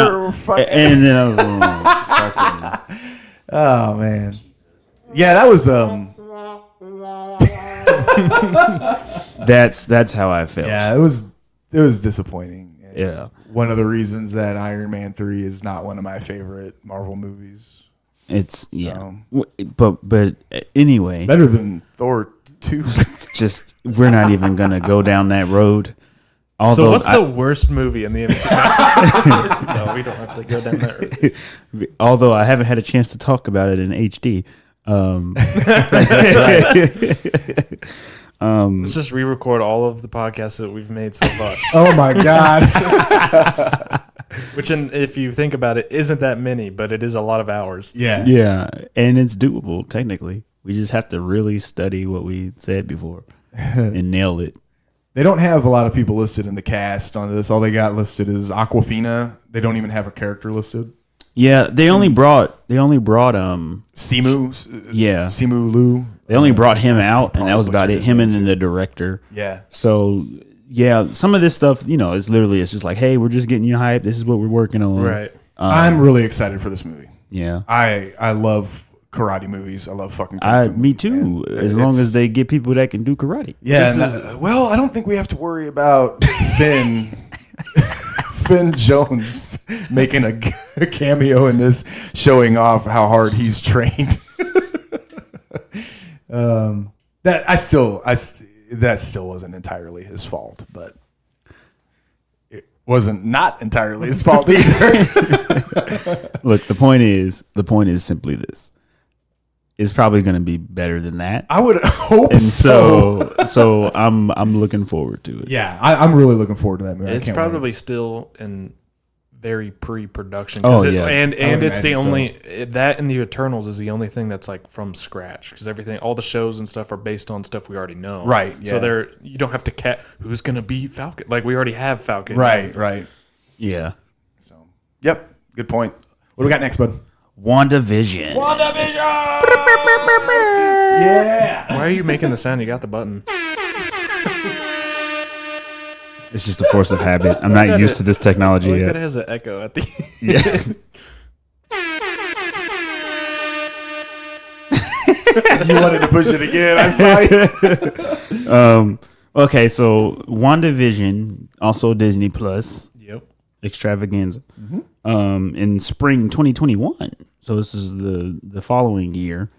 then I was like, fucking. Oh man. Yeah, that was That's how I felt. Yeah, it was disappointing. Yeah. One of the reasons that Iron Man 3 is not one of my favorite Marvel movies. It's but anyway, better than Thor 2. Just we're not even gonna go down that road. Although, so what's the worst movie in the MCU? No, we don't have to go down that road. Although I haven't had a chance to talk about it in HD. That's right. Let's just re-record all of the podcasts that we've made so far. Oh my god. Which, if you think about it, isn't that many, but it is a lot of hours. Yeah. Yeah. And it's doable, technically. We just have to really study what we said before and nail it. They don't have a lot of people listed in the cast on this. All they got listed is Aquafina. They don't even have a character listed. Yeah, they only brought Simu. Yeah. Simu Liu. They only brought him out, and that was about it. Him and then the director. Yeah. So yeah, some of this stuff, it's just like, hey, we're just getting you hyped. This is what we're working on. Right. I'm really excited for this movie. Yeah. I love karate movies. I love fucking me too. As long as they get people that can do karate. Yeah. Well, I don't think we have to worry about Finn Jones making a cameo in this, showing off how hard he's trained. That still wasn't entirely his fault, but it wasn't not entirely his fault either. Look, the point is simply this. It's probably going to be better than that. I would hope so. So I'm looking forward to it. Yeah, I'm really looking forward to that movie. It's probably still in very pre-production. Yeah, and it's the only that and the Eternals is the only thing that's like from scratch, because all the shows and stuff are based on stuff we already know. Right. Yeah. So you don't have to who's going to be Falcon. Like we already have Falcon. Right. Yeah. So, yep. Good point. What do we got next, bud? WandaVision. Yeah. Why are you making the sound? You got the button. It's just a force of habit. I'm not used to this technology yet. That has an echo at the end. Yeah. You wanted to push it again. I saw you. Okay, so WandaVision, also Disney Plus. Yep. Extravaganza. Mm-hmm. In spring 2021. So this is the following year.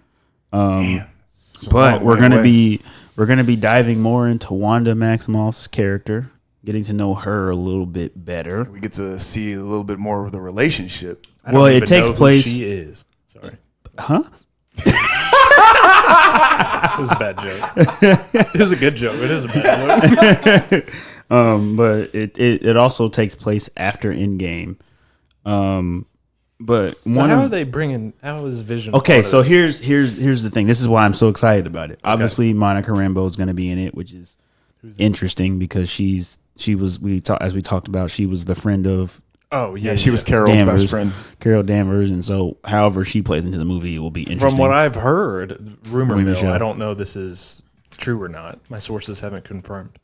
But we're gonna be diving more into Wanda Maximoff's character, getting to know her a little bit better. We get to see a little bit more of the relationship. Well, it takes place. Who she is. Sorry. Huh? It was a bad joke. It is a good joke. It is a bad joke. But it also takes place after Endgame. But So how are they bringing? How is Vision? okay, part of so this? here's the thing. This is why I'm so excited about it. Obviously, Monica Rambeau is going to be in it, which is interesting because she was as we talked about, she was the friend of Oh yeah, Yeah, she was Carol's Danvers, best friend. Carol Danvers, and so however she plays into the movie, it will be interesting. From what I've heard, rumor mill. mill. I don't know this is true or not. My sources haven't confirmed.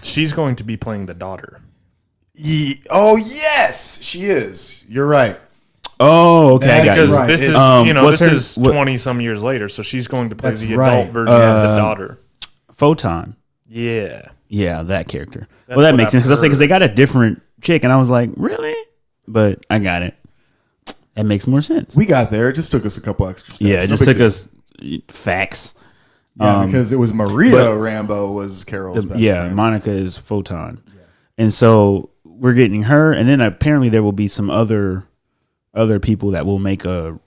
She's going to be playing the daughter. Oh yes, she is. You're right. Oh, okay, I got Because you. right. this is what's this her- is what- 20 some years later, so she's going to play That's the right. adult version of the daughter. Photon. Yeah. Yeah, that character. That's Well, that what makes sense I've because heard. they got a different chick, and I was like, really? But I got it. That makes more sense. We got there. It just took us a couple extra steps. Yeah, it No just big took deal. us facts. Yeah, because it was Maria Rambo was Carol's best friend. Monica is Photon, and so we're getting her, and then apparently there will be some other people that will make a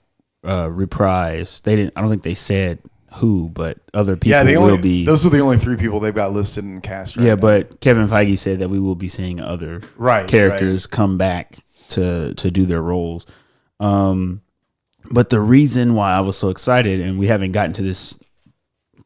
reprise. They didn't. I don't think they said who, but other people Yeah, will be. those are the only 3 people they've got listed in cast. Right Yeah, now. but Kevin Feige said that we will be seeing other Right, characters come back to do their roles. But the reason why I was so excited, and we haven't gotten to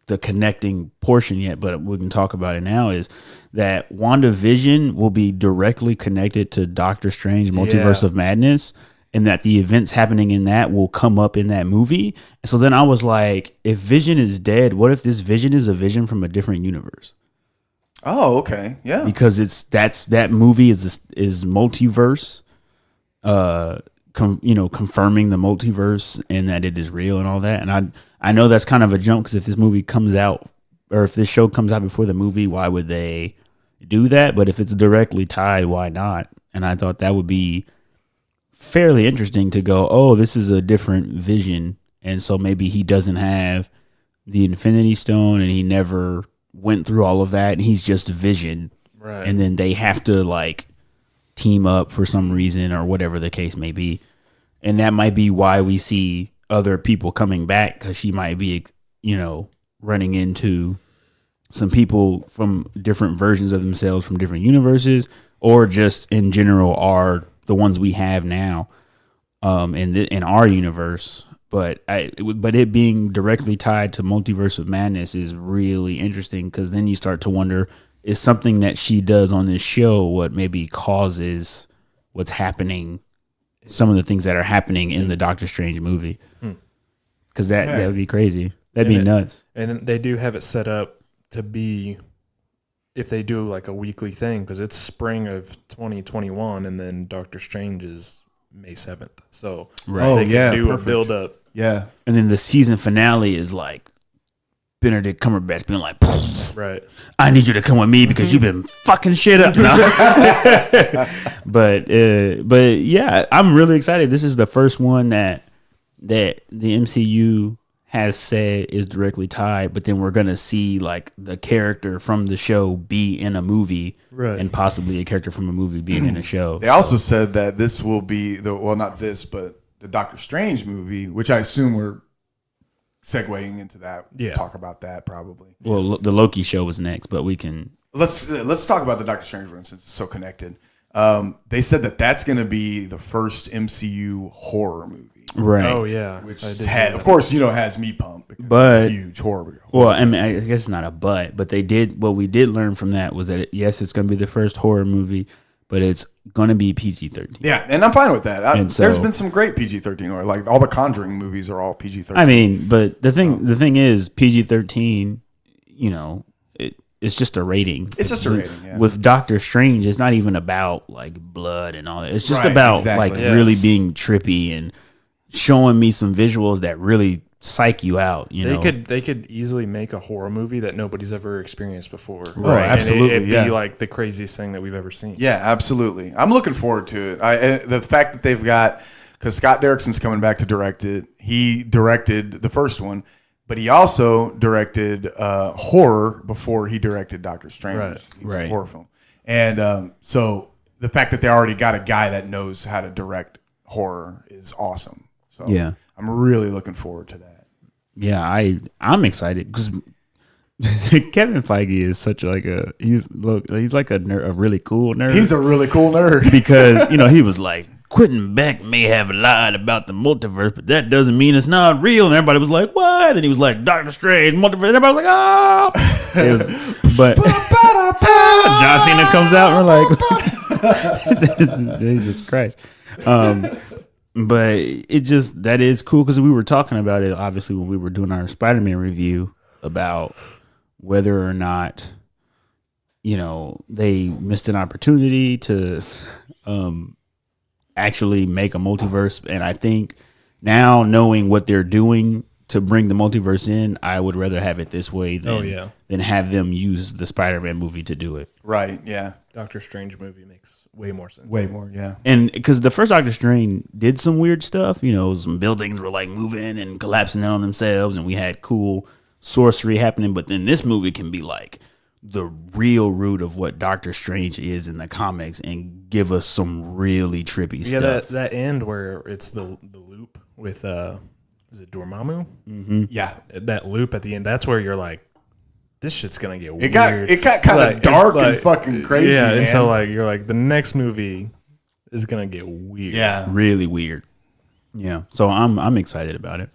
the connecting portion yet, but we can talk about it now, is that WandaVision will be directly connected to Doctor Strange Multiverse Yeah. of Madness, and that the events happening in that will come up in that movie. And so then I was like, if Vision is dead, what if this Vision is a Vision from a different universe? Oh, okay. Yeah. Because that movie is multiverse, confirming the multiverse and that it is real and all that. And I know that's kind of a jump because if this movie comes out or if this show comes out before the movie, why would they do that? But if it's directly tied, why not? And I thought that would be fairly interesting to go, oh, this is a different Vision, and so maybe he doesn't have the Infinity Stone and he never went through all of that and he's just Vision. Right. And then they have to like team up for some reason or whatever the case may be. And that might be why we see other people coming back, because she might be, running into some people from different versions of themselves from different universes, or just in general are the ones we have now in our universe. But it being directly tied to Multiverse of Madness is really interesting, because then you start to wonder, is something that she does on this show what maybe causes what's happening, some of the things that are happening in the Doctor Strange movie? Because that would be crazy. That'd be nuts. And they do have it set up to be, if they do like a weekly thing, because it's spring of 2021 and then Doctor Strange is May 7th. So Right. they can yeah, do perfect. a build up. Yeah. And then the season finale is like Benedict Cumberbatch being like, Right. I need you to come with me because you've been fucking shit up. No. but yeah, I'm really excited. This is the first one that the MCU has said is directly tied, but then we're gonna see like the character from the show be in a movie, Right. and possibly a character from a movie being in a show. They also said that this will be not this, but the Doctor Strange movie, which I assume we're segueing into that. Yeah. Talk about that probably. Well, the Loki show was next, but we can. Let's talk about the Doctor Strange one since it's so connected. They said that that's going to be the first MCU horror movie, Right. Oh yeah. which I did had, hear of that. course, has me pumped because But- it's a huge horror. Well, I mean, I guess it's not a but they did. What we did learn from that was that yes, it's going to be the first horror movie, but it's going to be PG-13. Yeah, and I'm fine with that. And so- There's been some great PG-13 or like all the Conjuring movies are all PG-13. I mean, but the thing is, PG-13, it's just a rating. It's just a rating, yeah. With Doctor Strange, it's not even about like blood and all that. It's just Right, about exactly. like Yeah. really being trippy and showing me some visuals that really psych you out. They could easily make a horror movie that nobody's ever experienced before. Right. And absolutely, it'd yeah. be like the craziest thing that we've ever seen. Yeah, absolutely. I'm looking forward to it. The fact that they've got, because Scott Derrickson's coming back to direct it. He directed the first one, but he also directed horror before he directed Doctor Strange. Right. He was a Right. horror film. And so the fact that they already got a guy that knows how to direct horror is awesome. So Yeah. I'm really looking forward to that. Yeah, I'm excited because Kevin Feige is such like he's like a really cool nerd. He's a really cool nerd. Because he was like, Quentin Beck may have lied about the multiverse, but that doesn't mean it's not real. And everybody was like, what? And he was like, Doctor Strange, multiverse. And everybody was like, oh. But John Cena comes out and we're like, Jesus Christ. But it just, that is cool because we were talking about it, obviously, when we were doing our Spider-Man review about whether or not, they missed an opportunity to actually make a multiverse. And I think now knowing what they're doing to bring the multiverse in, I would rather have it this way than have them use the Spider-Man movie to do it. Right, yeah. Doctor Strange movie makes way more sense. Way more, yeah. And because the first Doctor Strange did some weird stuff, some buildings were like moving and collapsing on themselves, and we had cool sorcery happening. But then this movie can be like the real root of what Doctor Strange is in the comics and give us some really trippy stuff. Yeah, that end where it's the loop with is it Dormammu? Mm-hmm. Yeah. That loop at the end, that's where you're like, this shit's gonna get weird. It got kind of dark and fucking crazy. Yeah, man. and so you're like, the next movie is gonna get weird. Yeah. Really weird. Yeah. So I'm excited about it.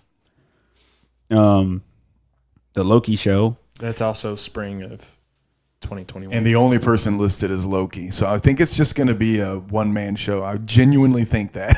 The Loki show. That's also spring of 2021. And the only person listed is Loki. So I think it's just going to be a one-man show. I genuinely think that.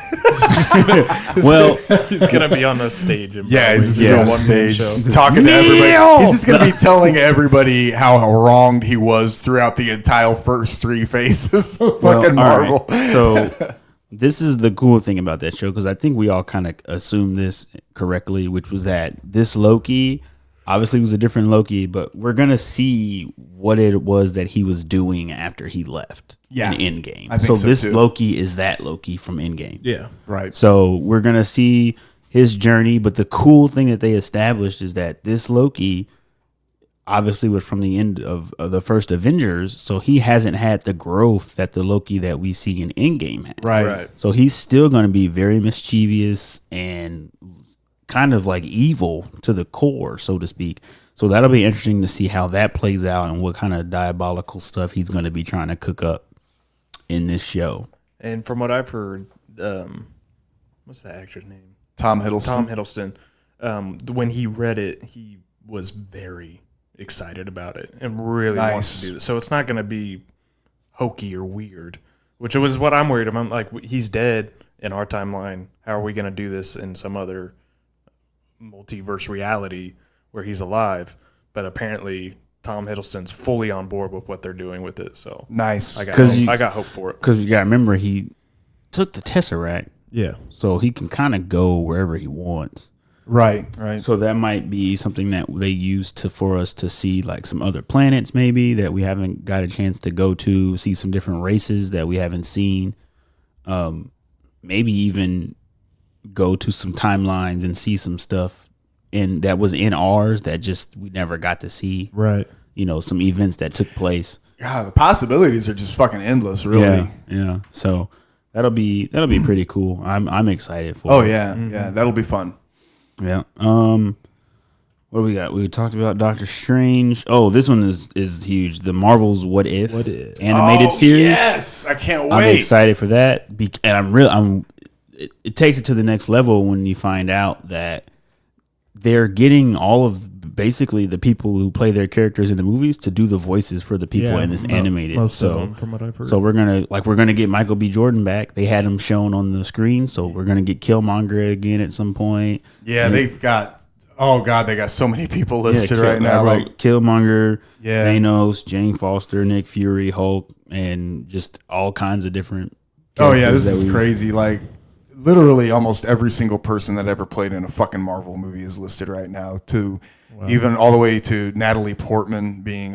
Well, he's gonna be on the stage. And Yeah, he's just Yeah. on one stage show. talking to everybody. He's just going to be telling everybody how wronged he was throughout the entire first three phases of fucking all right. Marvel. So this is the cool thing about that show because I think we all kind of assumed this correctly, which was that this Loki obviously was a different Loki, but we're gonna see what it was that he was doing after he left Yeah, in Endgame. I think so this too. Loki is that Loki from Endgame. Yeah. Right. So we're gonna see his journey, but the cool thing that they established is that this Loki obviously was from the end of the first Avengers, so he hasn't had the growth that the Loki that we see in Endgame has. Right. So he's still going to be very mischievous and kind of like evil to the core, so to speak. So that'll be interesting to see how that plays out and what kind of diabolical stuff he's going to be trying to cook up in this show. And from what I've heard, what's that actor's name? Tom Hiddleston. Tom Hiddleston. When he read it, he was very excited about it and really wants to do this. So it's not going to be hokey or weird, which was what I'm worried about. I'm like, he's dead in our timeline. How are we going to do this in some other multiverse reality where he's alive? But apparently Tom Hiddleston's fully on board with what they're doing with it. So Nice. I you- got hope for it. Because you got to remember, he took the Tesseract, Yeah. so he can kind of go wherever he wants. Right. So that might be something that they use for us to see like some other planets maybe that we haven't got a chance to go to, see some different races that we haven't seen. Maybe even go to some timelines and see some stuff that was in ours that just we never got to see. Right. Some events that took place. God, the possibilities are just fucking endless, really. Yeah. So that'll be pretty cool. I'm excited for Oh it. yeah, yeah, that'll be fun. Yeah. What do we got? We talked about Doctor Strange. Oh, this one is huge. The Marvel's What If animated series. Yes, I can't I'm wait. excited for that. And it takes it to the next level when you find out that they're getting all of basically the people who play their characters in the movies to do the voices for the people in this animated. Most so of them, from what I've heard. so we're gonna get Michael B. Jordan back. They had him shown on the screen, so we're gonna get Killmonger again at some point. Yeah, they've got. Oh God, they got so many people listed right now. I wrote Like, Killmonger, Yeah. Thanos, Jane Foster, Nick Fury, Hulk, and just all kinds of different. oh yeah, characters this that is we've- crazy. Like, literally, almost every single person that ever played in a fucking Marvel movie is listed right now. To even all the way to Natalie Portman being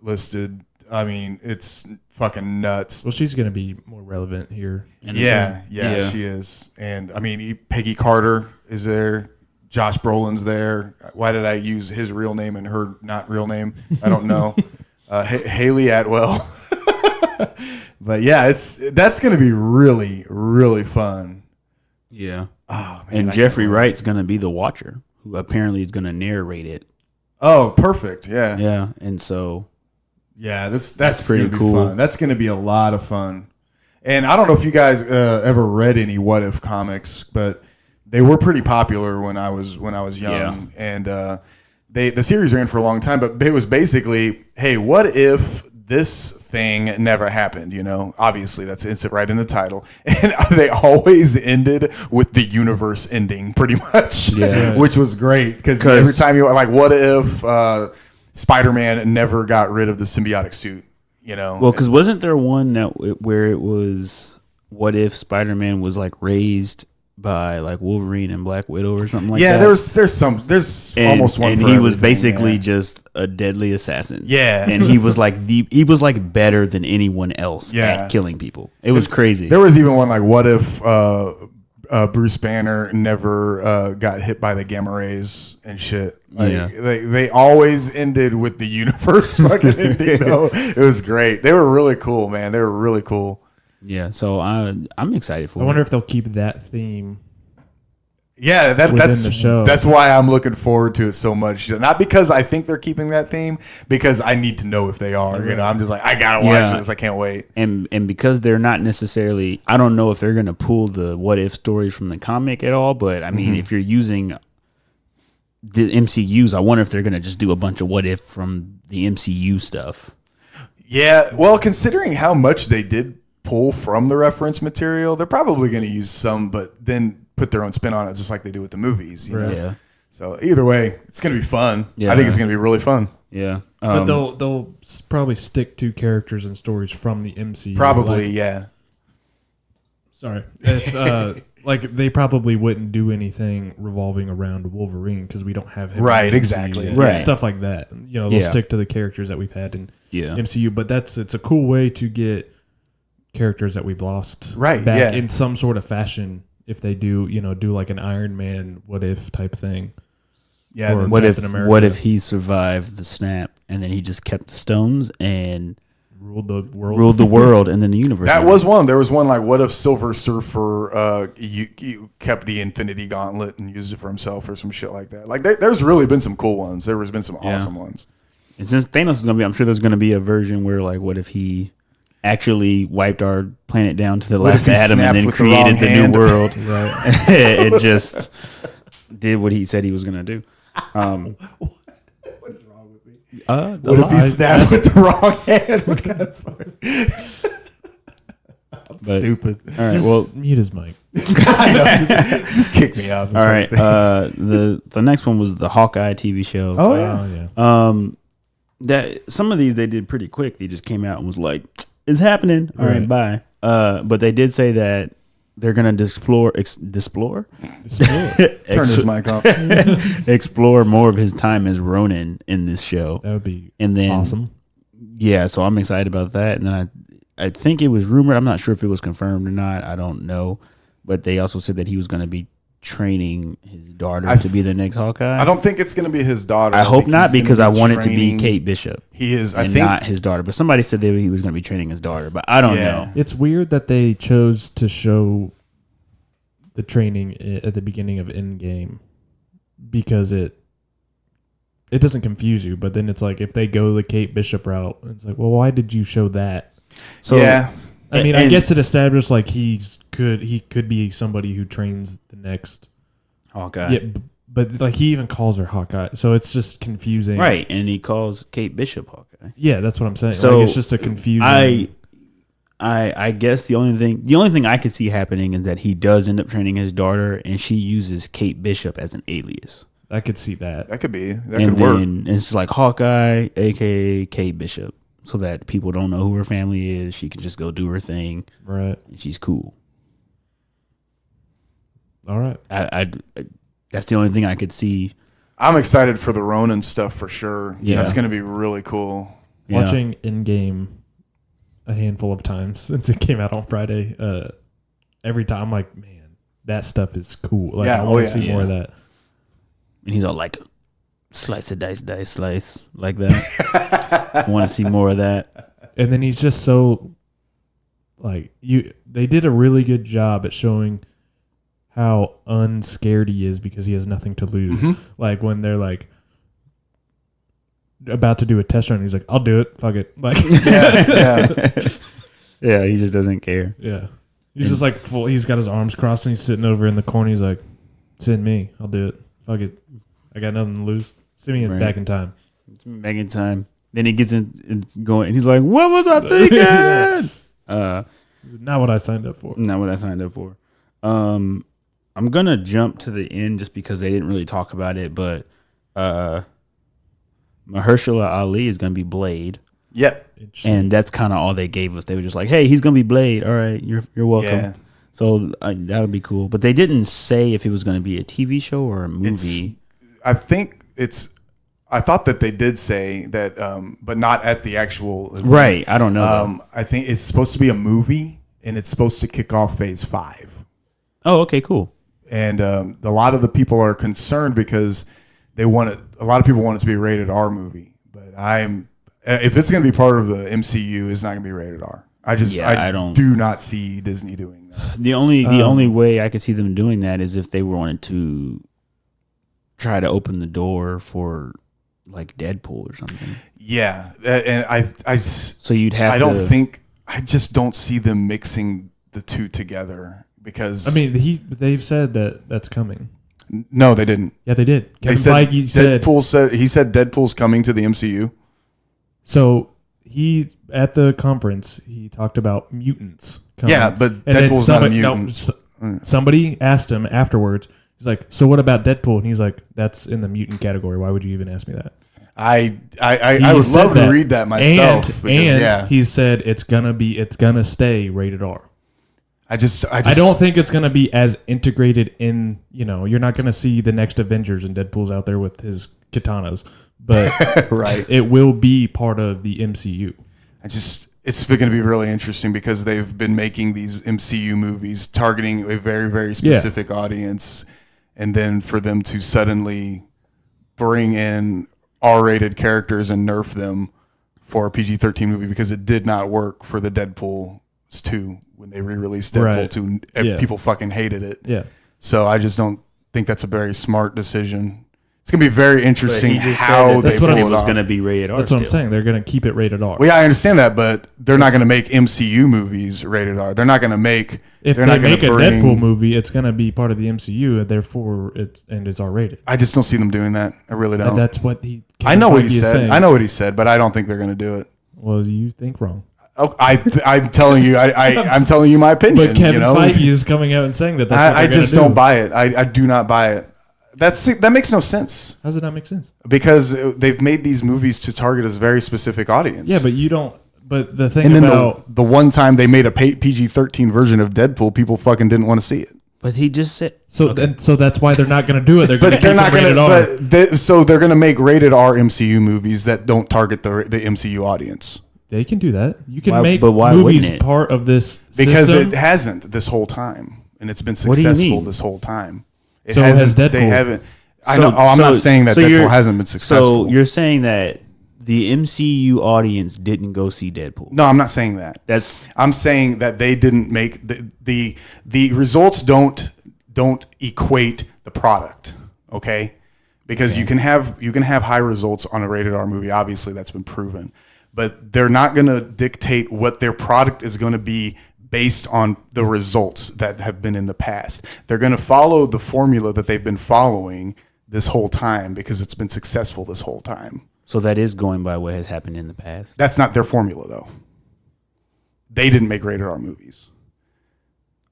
listed. I mean, it's fucking nuts. well, she's going to be more relevant here. Yeah, she is. And I mean, Peggy Carter is there. Josh Brolin's there. Why did I use his real name and her not real name? I don't know. Haley Atwell. But yeah, that's going to be really, really fun. Yeah. Oh, man, And I Jeffrey can't wait. Wright's gonna be the Watcher, who apparently is going to narrate it. Oh, perfect. Yeah. Yeah, and so Yeah, that's pretty gonna be cool. fun. That's going to be a lot of fun. And I don't know if you guys ever read any What If comics, but they were pretty popular when I was young. Yeah. And the series ran for a long time, but it was basically, hey, what if this thing never happened? You know, obviously that's instant right in the title, and they always ended with the universe ending, pretty much. Yeah. Which was great because 'Cause- every time you like, what if Spider-Man never got rid of the symbiotic suit? You know, well, because wasn't there one where it was what if Spider-Man was like raised by like Wolverine and Black Widow or something like yeah, that? there's And, almost one. and for he was everything, basically yeah. just a deadly assassin. Yeah. and he was like better than anyone else Yeah. at killing people. It was crazy. There was even one like, what if Bruce Banner never got hit by the gamma rays and shit? Like, Yeah. they always ended with the universe fucking ending. Though it was great. They were really cool, man. They were really cool. Yeah, so I'm excited for I it. wonder if they'll keep that theme. Yeah, Within that's the show. that's why I'm looking forward to it so much. Not because I think they're keeping that theme, because I need to know if they are. You know, I'm just like, I gotta watch Yeah. this. I can't wait. and because they're not necessarily, I don't know if they're gonna pull the what if stories from the comic at all. But I mean, Mm-hmm. if you're using the MCUs, I wonder if they're gonna just do a bunch of what if from the MCU stuff. Yeah, well, considering how much they did pull from the reference material, they're probably going to use some, but then put their own spin on it, just like they do with the movies. You know? Yeah, So either way, it's going to be fun. Yeah. I think it's going to be really fun. yeah. But they'll probably stick to characters and stories from the MCU. Probably, Like, yeah. sorry. If, like, they probably wouldn't do anything revolving around Wolverine because we don't have him. in Right, the MCU exactly. yet. Right. Stuff like that. You know, they'll Yeah. stick to the characters that we've had in Yeah. MCU. But it's a cool way to get characters that we've lost Right, back yeah. in some sort of fashion. If they do like an Iron Man what if type thing. Yeah, Or then- What if Captain America. what if he survived the snap and then he just kept the stones and Ruled the world. ruled the world and then the universe? that was one. There was one like, what if Silver Surfer you kept the Infinity Gauntlet and used it for himself or some shit like that. Like, there's really been some cool ones. There has been some awesome ones. And since Thanos is gonna be, I'm sure there's gonna be a version where like, what if he actually wiped our planet down to the What if last he atom and snapped then with the wrong created the hand? new world? Right. It just did what he said he was gonna do. What is wrong with me? The What if he live- snapped with the wrong hand? What kind of fucking... I'm But- stupid. All right, Just well, mute his mic. I know, just kick me out. all right. The next one was the Hawkeye TV show. Oh yeah. Oh yeah. That some of these they did pretty quick. They just came out and was like, "It's happening." All right, Right. bye. But they did say that they're gonna explore Turn his mic off. explore more of his time as Ronin in this show. That would be And then awesome. yeah, so I'm excited about that. And then I think it was rumored. I'm not sure if it was confirmed or not. I don't know. But they also said that he was going to be training his daughter to be the next Hawkeye. I don't think it's going to be his daughter. I hope think not, he's gonna because be I want it to be training- Kate Bishop He is. I and think. not his daughter. But somebody said that he was going to be training his daughter. But I don't Yeah. know. It's weird that they chose to show the training at the beginning of Endgame because it doesn't confuse you. But then it's like if they go the Kate Bishop route, it's like, well, why did you show that? So yeah. I mean, I and- guess it established like he could be somebody who trains the next. Hawkeye. Yeah, but like he even calls her Hawkeye, so it's just confusing. Right. And he calls Kate Bishop Hawkeye. Yeah, that's what I'm saying. So, like, it's just a confusing. I guess the only thing I could see happening is that he does end up training his daughter and she uses Kate Bishop as an alias. I could see that. That could be. That And could work. then it's like Hawkeye, aka Kate Bishop, so that people don't know who her family is. She can just go do her thing, Right. and she's cool. All right. I that's the only thing I could see. I'm excited for the Ronin stuff for sure. Yeah. That's going to be really cool. Yeah. Watching Endgame a handful of times since it came out on Friday. Every time I'm like, man, that stuff is cool. Like, Yeah, I want oh to see yeah. more of that. And he's all like, slice a dice, slice like that. I want to see more of that. And then he's just so like they did a really good job at showing how unscared he is because he has nothing to lose. Mm-hmm. Like when they're like about to do a test run, he's like, "I'll do it. Fuck it." Like, Yeah, he just doesn't care. yeah. He's just like full. He's got his arms crossed and he's sitting over in the corner. He's like, "Send me. I'll do it. Fuck it. I got nothing to lose. Send me Right. back in time." It's making time. Then he gets in going, and he's like, "What was I thinking?" Not what I signed up for. Not what I signed up for. I'm gonna jump to the end just because they didn't really talk about it, but Mahershala Ali is gonna be Blade, Yep. Interesting. and that's kind of all they gave us. They were just like, "Hey, he's gonna be Blade. All right, you're welcome." Yeah. So that'll be cool. But they didn't say if it was gonna be a TV show or a movie. I think I thought that they did say that, but not at the actual event. Right. I don't know. Though. I think it's supposed to be a movie, and it's supposed to kick off Phase 5. Oh, okay, cool. And a lot of the people are concerned because they want it. A lot of people want it to be a rated R movie, but if it's going to be part of the MCU, it's not going to be rated R. I do not see Disney doing that. The only way I could see them doing that is if they wanted to try to open the door for like Deadpool or something. Yeah, and So you'd have. I just don't see them mixing the two together because I mean, they've said that that's coming. no, they didn't. Yeah, they did. They Kevin Feige said Deadpool's coming to the MCU. so. He at the conference he talked about mutants coming. Yeah, but And then Deadpool's not a mutant. Somebody asked him afterwards. He's like, "So what about Deadpool?" And he's like, "That's in the mutant category. Why would you even ask me that?" I He would said love that. to read that myself. And he said it's gonna stay rated R. I don't think it's gonna be as integrated in. You're not gonna see the next Avengers and Deadpool's out there with his katanas, but right. it will be part of the MCU. It's going to be really interesting because they've been making these MCU movies targeting a very, very specific audience, and then for them to suddenly bring in R-rated characters and nerf them for a PG-13 movie because it did not work for the Deadpool 2 when they re-released Deadpool Right. 2. Yeah. People fucking hated it. Yeah. So I just don't think that's a very smart decision. It's going to be very interesting how they That's pull what it I'm- was off. going to be rated R. That's what I'm saying. They're gonna keep it rated R. Well, yeah, I understand that, but they're not going to make MCU movies rated R. They're not going to make. If they're they not gonna make a bring- Deadpool movie, it's gonna be part of the MCU, and therefore it's R rated. I just don't see them doing that. I really don't. And that's what I know what he Feige is said. saying. I know what he said, but I don't think they're going to do it. Well, you think wrong. Oh, I'm telling you. I'm telling you my opinion. But Kevin you know? Feige is coming out and saying that. That's what I they're just gonna don't do. buy it. I do not buy it. That makes no sense How does it not make sense? because they've made these movies to target a very specific audience. Yeah, but you don't. But the thing and then about the one time they made a PG-13 version of Deadpool, people fucking didn't want to see it. But he just said. so that's why they're not going to do it. They're going to But they're not rated going R. to. So they're going to make rated R MCU movies that don't target the MCU audience They can do that. You can Why- make but why movies wouldn't it? part of this because system. it hasn't this whole time, and it's been What do you successful mean? this whole time. It So has hasn't. They Deadpool. haven't. I know. I'm not saying that you're- Deadpool hasn't been successful. So you're saying that the MCU audience didn't go see Deadpool. No, I'm not saying that. I'm saying that they didn't make the results don't equate the product, okay? Because you can have high results on a rated R movie. Obviously, that's been proven, but they're not going to dictate what their product is going to be based on the results that have been in the past. They're going to follow the formula that they've been following this whole time because it's been successful this whole time. So that is going by what has happened in the past. That's not their formula, though. They didn't make rated R movies.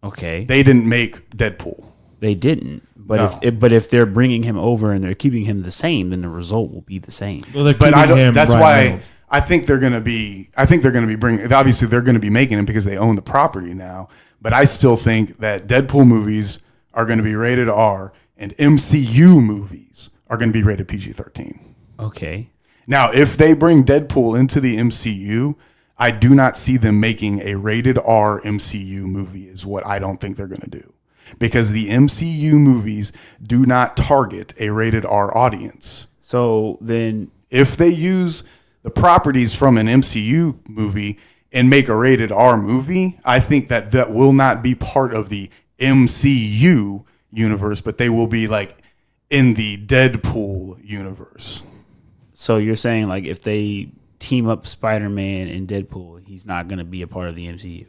Okay. They didn't make Deadpool. They didn't. But No. if they're bringing him over and they're keeping him the same, then the result will be the same. Well, they're But I keeping don't. him That's Ryan why Reynolds. I think they're going to be. I think they're going to be bringing. Obviously, they're going to be making it because they own the property now. But I still think that Deadpool movies are going to be rated R, and MCU movies are going to be rated PG-13. Okay. Now, if they bring Deadpool into the MCU, I do not see them making a rated R MCU movie. Is what I don't think they're going to do, because the MCU movies do not target a rated R audience. So then If they use the properties from an MCU movie and make a rated R movie, I think that will not be part of the MCU universe, but they will be like in the Deadpool universe. So you're saying like if they team up Spider-Man and Deadpool, he's not going to be a part of the MCU?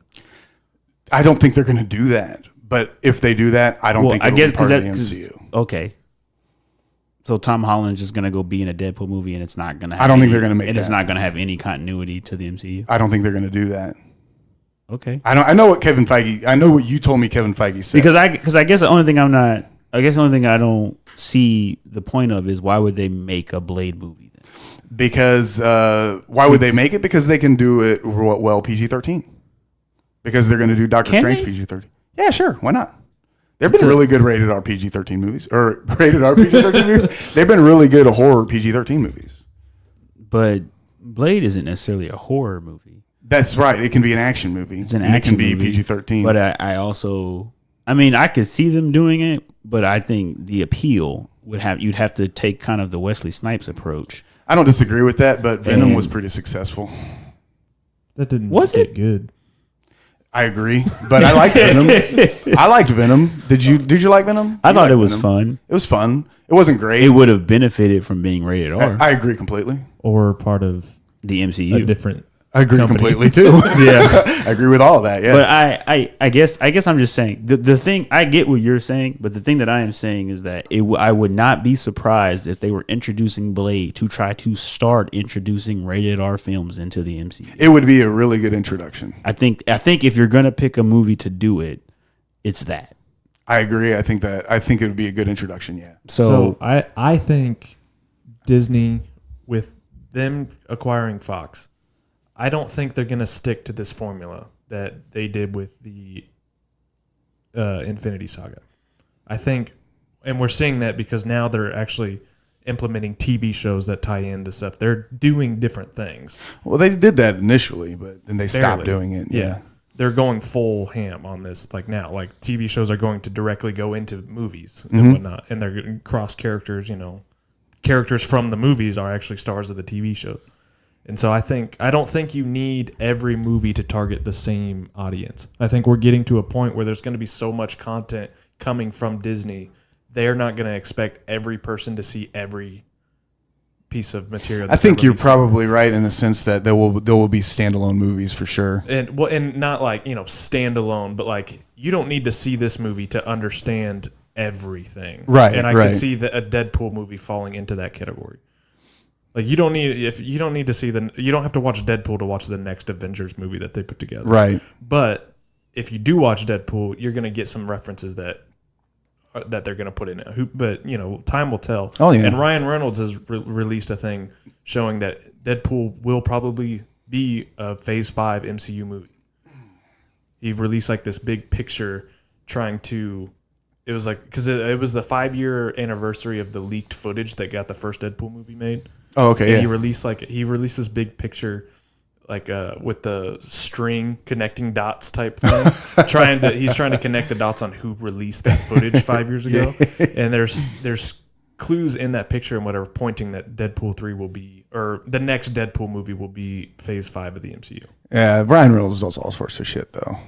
I don't think they're going to do that. But if they do that, I don't think it'll be part of the MCU. Okay. So Tom Holland's just going to go be in a Deadpool movie, and it's not going to. I don't think they're going to make. And that. It's not going to have any continuity to the MCU. I don't think they're going to do that. Okay. I know what Kevin Feige. I know what you told me Kevin Feige said. Because I guess the only thing I don't see the point of is why would they make a Blade movie then? Because why would they make it? Because they can do it well PG-13. Because they're going to do Doctor Strange PG-13. Yeah, sure. Why not? They've been really good rated R PG-13 movies. Or rated R PG-13 movies. They've been really good horror PG-13 movies. But Blade isn't necessarily a horror movie. That's right. It can be an action movie. It's an action movie. It can be PG-13. But I also... I mean, I could see them doing it, but I think the appeal you'd have to take kind of the Wesley Snipes approach. I don't disagree with that, but Venom was pretty successful. That didn't get good. I agree, but I liked Venom. I liked Venom. Did you like Venom? I thought it was fun. It was fun. It wasn't great. It would have benefited from being rated R. I agree completely. Or part of the MCU. a different I agree company. completely too. Yeah. I agree with all of that. Yes. But I guess I'm just saying the thing. I get what you're saying, but the thing that I am saying is that I would not be surprised if they were introducing Blade to try to start introducing rated R films into the MCU. It would be a really good introduction. I think if you're gonna pick a movie to do it, it's that. I agree. I think it would be a good introduction. Yeah. So I think Disney, with them acquiring Fox, I don't think they're going to stick to this formula that they did with the Infinity Saga. I think, and we're seeing that because now they're actually implementing TV shows that tie into stuff. They're doing different things. Well, they did that initially, but then they stopped Barely. doing it. Yeah. They're going full ham on this. Like now, like TV shows are going to directly go into movies and whatnot. And they're getting cross characters, characters from the movies are actually stars of the TV show. And so I don't think you need every movie to target the same audience. I think we're getting to a point where there's going to be so much content coming from Disney. They're not going to expect every person to see every piece of material. I think you're probably right in the sense that there will be standalone movies for sure. And not like, standalone, but like you don't need to see this movie to understand everything. Right. And I could see a Deadpool movie falling into that category. Like you don't need you don't have to watch Deadpool to watch the next Avengers movie that they put together. Right. But if you do watch Deadpool, you're going to get some references that they're going to put in it. But time will tell. Oh yeah. And Ryan Reynolds has released a thing showing that Deadpool will probably be a Phase 5 MCU movie. He released like this big picture trying to. It was like because it was the 5-year anniversary of the leaked footage that got the first Deadpool movie made. Oh, okay. And Yeah. he released this big picture, like with the string connecting dots type thing. He's trying to connect the dots on who released that footage 5 years ago. And there's clues in that picture and whatever pointing that Deadpool 3 will be, or the next Deadpool movie will be Phase 5 of the MCU. Yeah, Ryan Reynolds does all sorts of shit though.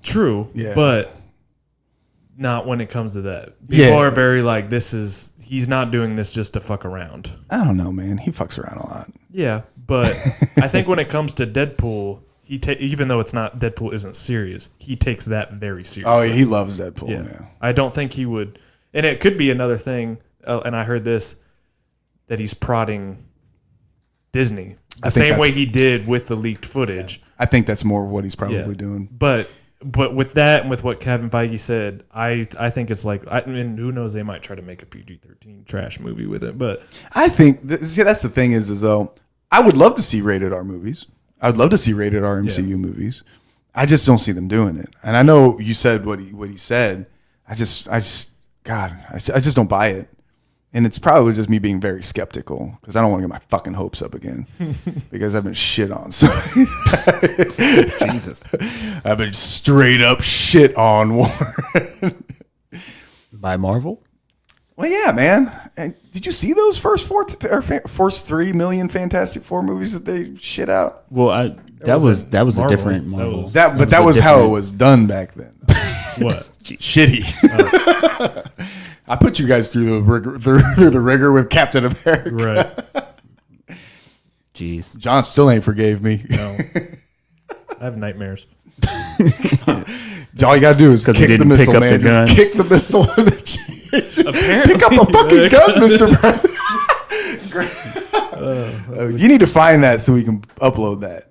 True. Yeah. But not when it comes to that. People are very like, he's not doing this just to fuck around. I don't know, man. He fucks around a lot. Yeah, but I think when it comes to Deadpool, even though Deadpool isn't serious, he takes that very seriously. Oh, yeah, he loves Deadpool. Yeah. I don't think he would, and it could be another thing. And I heard this that he's prodding Disney the same way he did with the leaked footage. I think that's more of what he's probably doing. But with that and with what Kevin Feige said, I think it's like, who knows, they might try to make a PG-13 trash movie with it. But I think, that's the thing is though, I would love to see rated R movies. I would love to see rated R MCU movies. I just don't see them doing it. And I know you said what he said. I just don't buy it. And it's probably just me being very skeptical because I don't want to get my fucking hopes up again because I've been shit on. So Jesus. I've been straight up shit on Warren. By Marvel? Well, yeah, man. And did you see those first 3 million Fantastic Four movies that they shit out? Well, that was a different Marvel. That was how it was done back then. What? Shitty. I put you guys through the rigor with Captain America. Right. Jeez. John still ain't forgave me. No. I have nightmares. All you gotta do is he kick the didn't pick missile, up man. the gun. Just kick the missile. In the Apparently, pick up a fucking gun, Mister Brown. You need to find that so we can upload that.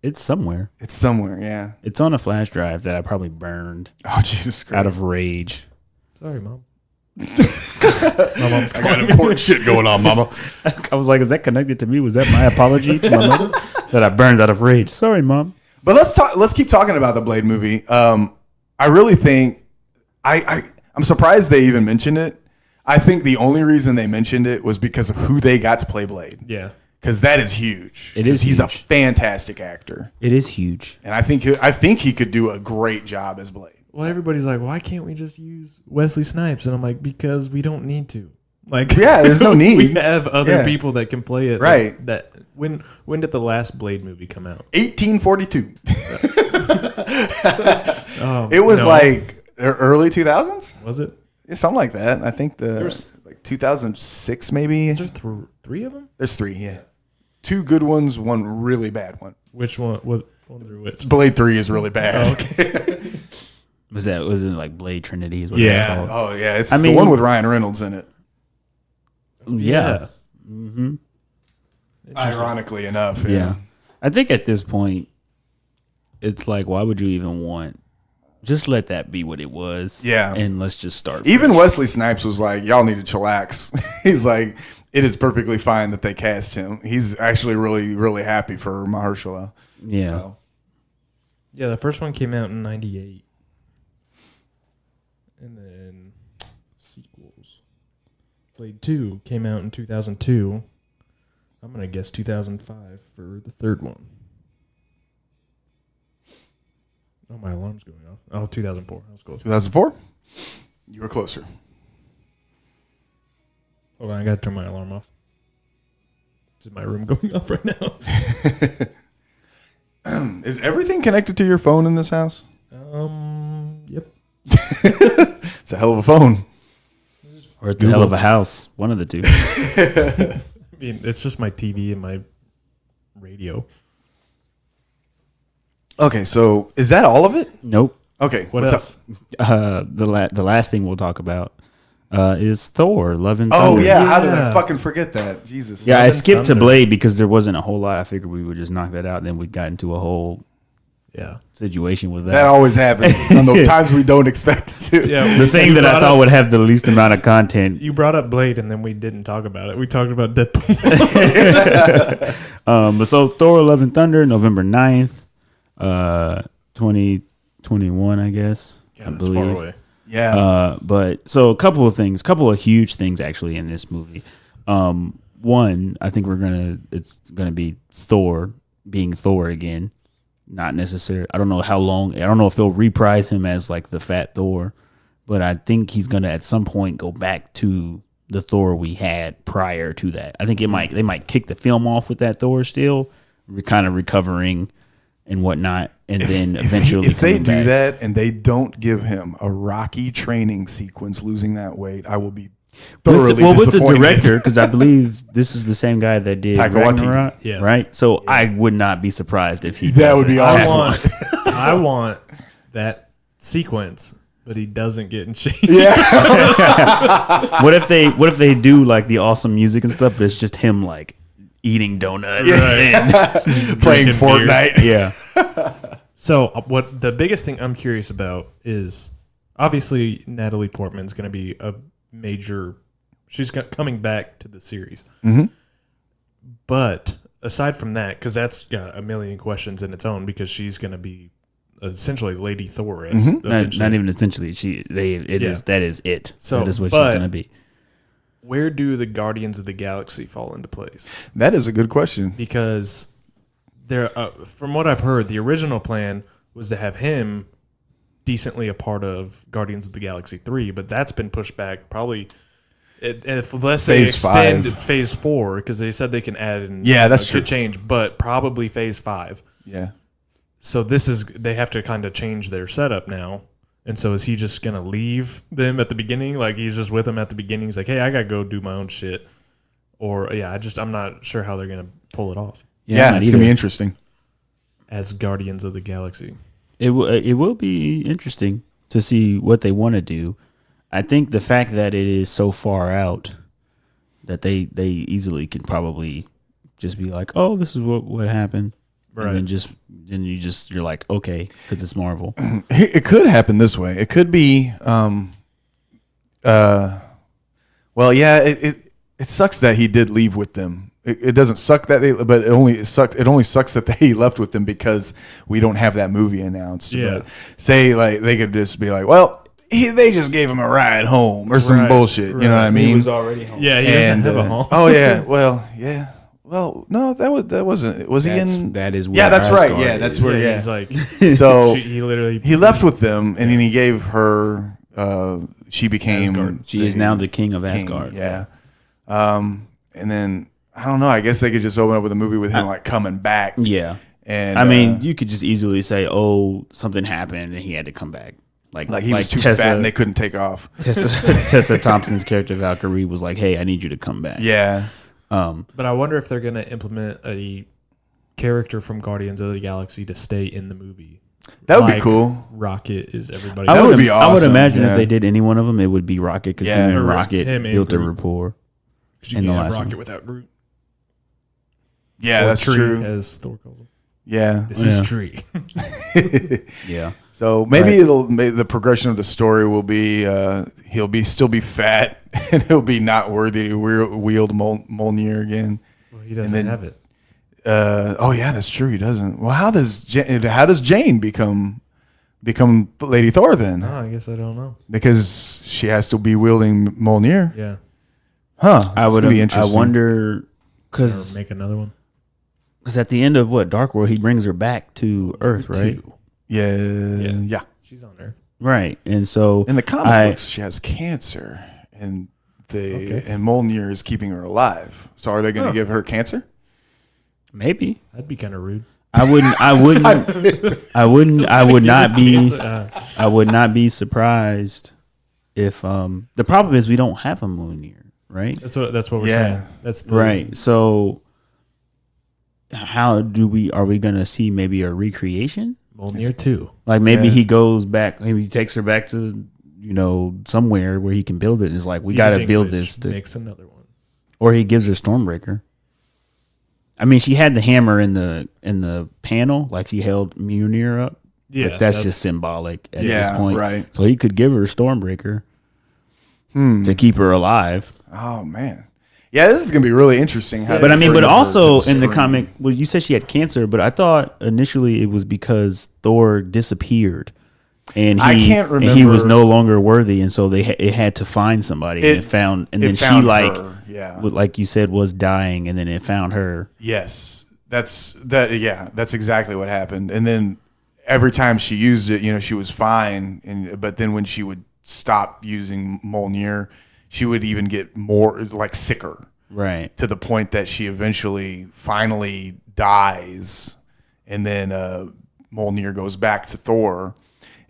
It's somewhere. It's somewhere. Yeah. It's on a flash drive that I probably burned Oh Jesus Christ! out of rage. Sorry, Mom. My mom's I got important shit going on, Mama. I was like, is that connected to me? Was that my apology to my mother that I burned out of rage? Sorry, Mom. But let's keep talking about the Blade movie. I really think I'm surprised they even mentioned it. I think the only reason they mentioned it was because of who they got to play Blade. Yeah. Because that is huge. It is He's a huge. fantastic actor, It is huge. and I think he could do a great job as Blade. Well, everybody's like, why can't we just use Wesley Snipes? And I'm like, because we don't need to. Like, Yeah, there's no we need. have other Yeah. people that can play it. Right. That when did the last Blade movie come out? 1842. It was No. like early 2000s, Was it? yeah, something like that. I think was- like 2006 maybe. Is there three of them? There's 3, yeah. 2 good ones, 1 really bad one. Which one? What ones are which? Blade 3 is really bad. Oh, okay. Was it like Blade Trinity? Is what Yeah. they call Oh yeah, it's I the mean- one with Ryan Reynolds in it. it. Yeah. Ironically enough, Yeah. I think at this point, it's like, why would you even want? Just let that be what it was. Yeah. And let's just start. Even fresh. Wesley Snipes was like, "Y'all need to chillax." He's like, "It is perfectly fine that they cast him." He's actually really, really happy for Mahershala. Yeah. So, Yeah, the first one came out in '98, and then sequels. Blade 2 came out in 2002. I'm gonna guess 2005 for the third one. Oh, my alarm's going off. Oh, 2004. That was close. 2004, you were closer. Hold on, I gotta turn my alarm off. Is my room going off right now? Is everything connected to your phone in this house? Yep. It's a hell of a phone. Or at the hell of a house. One of the two. I mean, it's just my TV and my radio. Okay, so is that all of it? Nope. Okay, What what's else? up? The last thing we'll talk about is Thor: Love and Oh Thunder. yeah, how did I Yeah. fucking forget that? Jesus. Yeah, I Love and skipped to Thunder. Blade because there wasn't a whole lot. I figured we would just knock that out. Then we got into a whole Yeah. situation with That that. always happens on the times we don't expect it to. Yeah. The thing that I thought would have the least amount of content. You brought up Blade, and then we didn't talk about it. We talked about Deadpool. But so Thor: Love and Thunder, November 9th, 2021, I guess. I That's far believe. away. Yeah. But so a couple of huge things actually in this movie. One, I think it's gonna be Thor being Thor again. Not necessary. I don't know how long. I don't know if they'll reprise him as like the fat Thor, but I think he's gonna at some point go back to the Thor we had prior to that. I think they might kick the film off with that Thor still, kind of recovering and whatnot, and then eventually if they coming do back. that and they don't give him a Rocky training sequence losing that weight, I will be thoroughly with the disappointed. director, because I believe this is the same guy that did Taika Waititi. Ragnarok, Yeah. right? So I would not be surprised if he. That does would be it. I awesome. want, I want that sequence, but he doesn't get in shape. Yeah. What if they do like the awesome music and stuff, but it's just him like eating donuts Playing Drinking beer. Fortnite. and yeah. So, what the biggest thing I'm curious about is obviously Natalie Portman's going to be a major. She's coming back to the series. Mhm. But aside from that, because that's got a million questions in its own, because she's going to be essentially Lady Thor. Not even essentially. That is it. So, that is what she's but- gonna be. Where do the Guardians of the Galaxy fall into place? That is a good question. Because there, from what I've heard, the original plan was to have him decently a part of Guardians of the Galaxy 3, but that's been pushed back probably. Unless they Phase extend 5. Phase 4, because they said they can add in Yeah, that's could true. change, but probably Phase 5. Yeah. So they have to kind of change their setup now. And so is he just gonna leave them at the beginning? Like he's just with them at the beginning. He's like, hey, I gotta go do my own shit. Or I'm not sure how they're gonna pull it off Yeah, it's gonna be interesting. as Guardians of the Galaxy. It will be interesting to see what they want to do. I think the fact that it is so far out that they easily can probably just be like, oh, this is what happened, Right. and then you're like, okay, because it's Marvel. It could happen this way. It could be, well, yeah. It sucks that he did leave with them. It doesn't suck that but it only sucks that they left with them because we don't have that movie announced. Yeah. But say like they could just be like, well, they just gave him a ride home or some Right, bullshit. You know what I right. mean? He was already home. Yeah, he doesn't have a home. Oh yeah. Well, yeah. Well, no, that wasn't. Was he in? That is where Yeah, that's right. Asgard Yeah, that's is. where. Yeah. He's like, So he literally he left with them, and then he gave her. She became. Asgard. She is now the king of Asgard. Yeah. And then I don't know. I guess they could just open up with a movie with him like coming back. Yeah. And I mean, you could just easily say, "Oh, something happened and he had to come back." like he was too fat and they couldn't take off. Tessa Thompson's character Valkyrie was like, "Hey, I need you to come back." Yeah. But I wonder if they're gonna implement a character from Guardians of the Galaxy to stay in the movie. That would be Like cool. Rocket is everybody. That would be I would awesome, imagine yeah. if they did any one of them, it would be Rocket because Yeah. him and Or Rocket him and built a Groot. rapport. 'Cause you in the can't have last Rocket one. without Groot. Yeah, Or that's Tree, true. as Thor calls him. Yeah. This is Yeah. Tree. Yeah. So maybe Right. maybe the progression of the story will be he'll still be fat and he'll be not worthy to wield Mjolnir again. Well, he doesn't then- have it. Oh yeah, that's true. He doesn't. Well, how does Jane become Lady Thor then? No, I guess I don't know. Because she has to be wielding Mjolnir, Yeah, huh? I This would could be I interesting. wonder or because make another one. at the end of Dark World, he brings her back to Earth, right? Two. Yeah. She's on Earth. Right. And so In the comic I- books, she has cancer, and Okay. and Mjolnir is keeping her alive. So are they going to Huh. give her cancer? maybe That'd be kind of rude. I would not be I would not be surprised if the problem is we don't have a Mjolnir, right? That's what we're Yeah. saying. That's the, Right. So how are we gonna see maybe a recreation? Mjolnir 2. Like maybe Yeah. he goes back, maybe he takes her back to somewhere where he can build it. And it's like we Peter got to build Dinklage this, makes another one. or he gives her Stormbreaker. I mean, she had the hammer in the panel, like she held Mjolnir up. Yeah, but that's just symbolic at this point. right. So he could give her Stormbreaker to keep her alive. Oh man, yeah, this is going to be really interesting. How But they I mean, bring but her also to in the screen. comic, well, you said she had cancer, but I thought initially it was because Thor disappeared, and I can't and he was remember- no longer worthy, and so it had to find somebody, and then she found like, her, yeah. like you said, was dying, and then it found her. Yes, that's exactly what happened. And then every time she used it, she was fine. But then when she would stop using Mjolnir, she would even get more like sicker, Right. to the point that she eventually finally dies. And then Mjolnir goes back to Thor.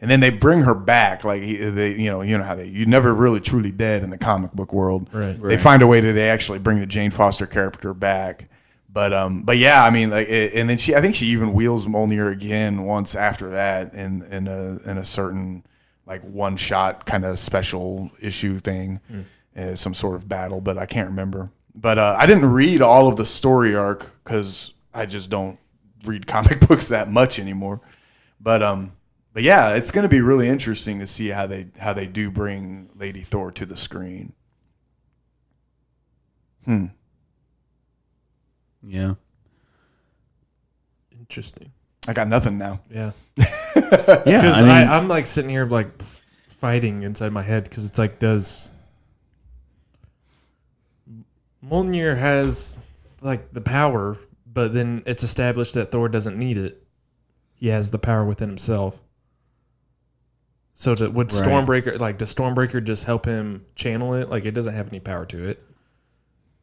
And then they bring her back, like you're never really truly dead in the comic book world. Right. They find a way that they actually bring the Jane Foster character back. But yeah, I mean, like, and then I think she even wields Mjolnir again once after that in a certain like one shot kind of special issue thing, some sort of battle. But I can't remember. But I didn't read all of the story arc because I just don't read comic books that much anymore. But yeah, it's going to be really interesting to see how they do bring Lady Thor to the screen. Yeah. Interesting. I got nothing now. Yeah. Yeah. Because I mean, I'm like sitting here like fighting inside my head because it's like, does Mjolnir has like the power, but then it's established that Thor doesn't need it. He has the power within himself. So would Stormbreaker, like, does Stormbreaker just help him channel it? Like, it doesn't have any power to it.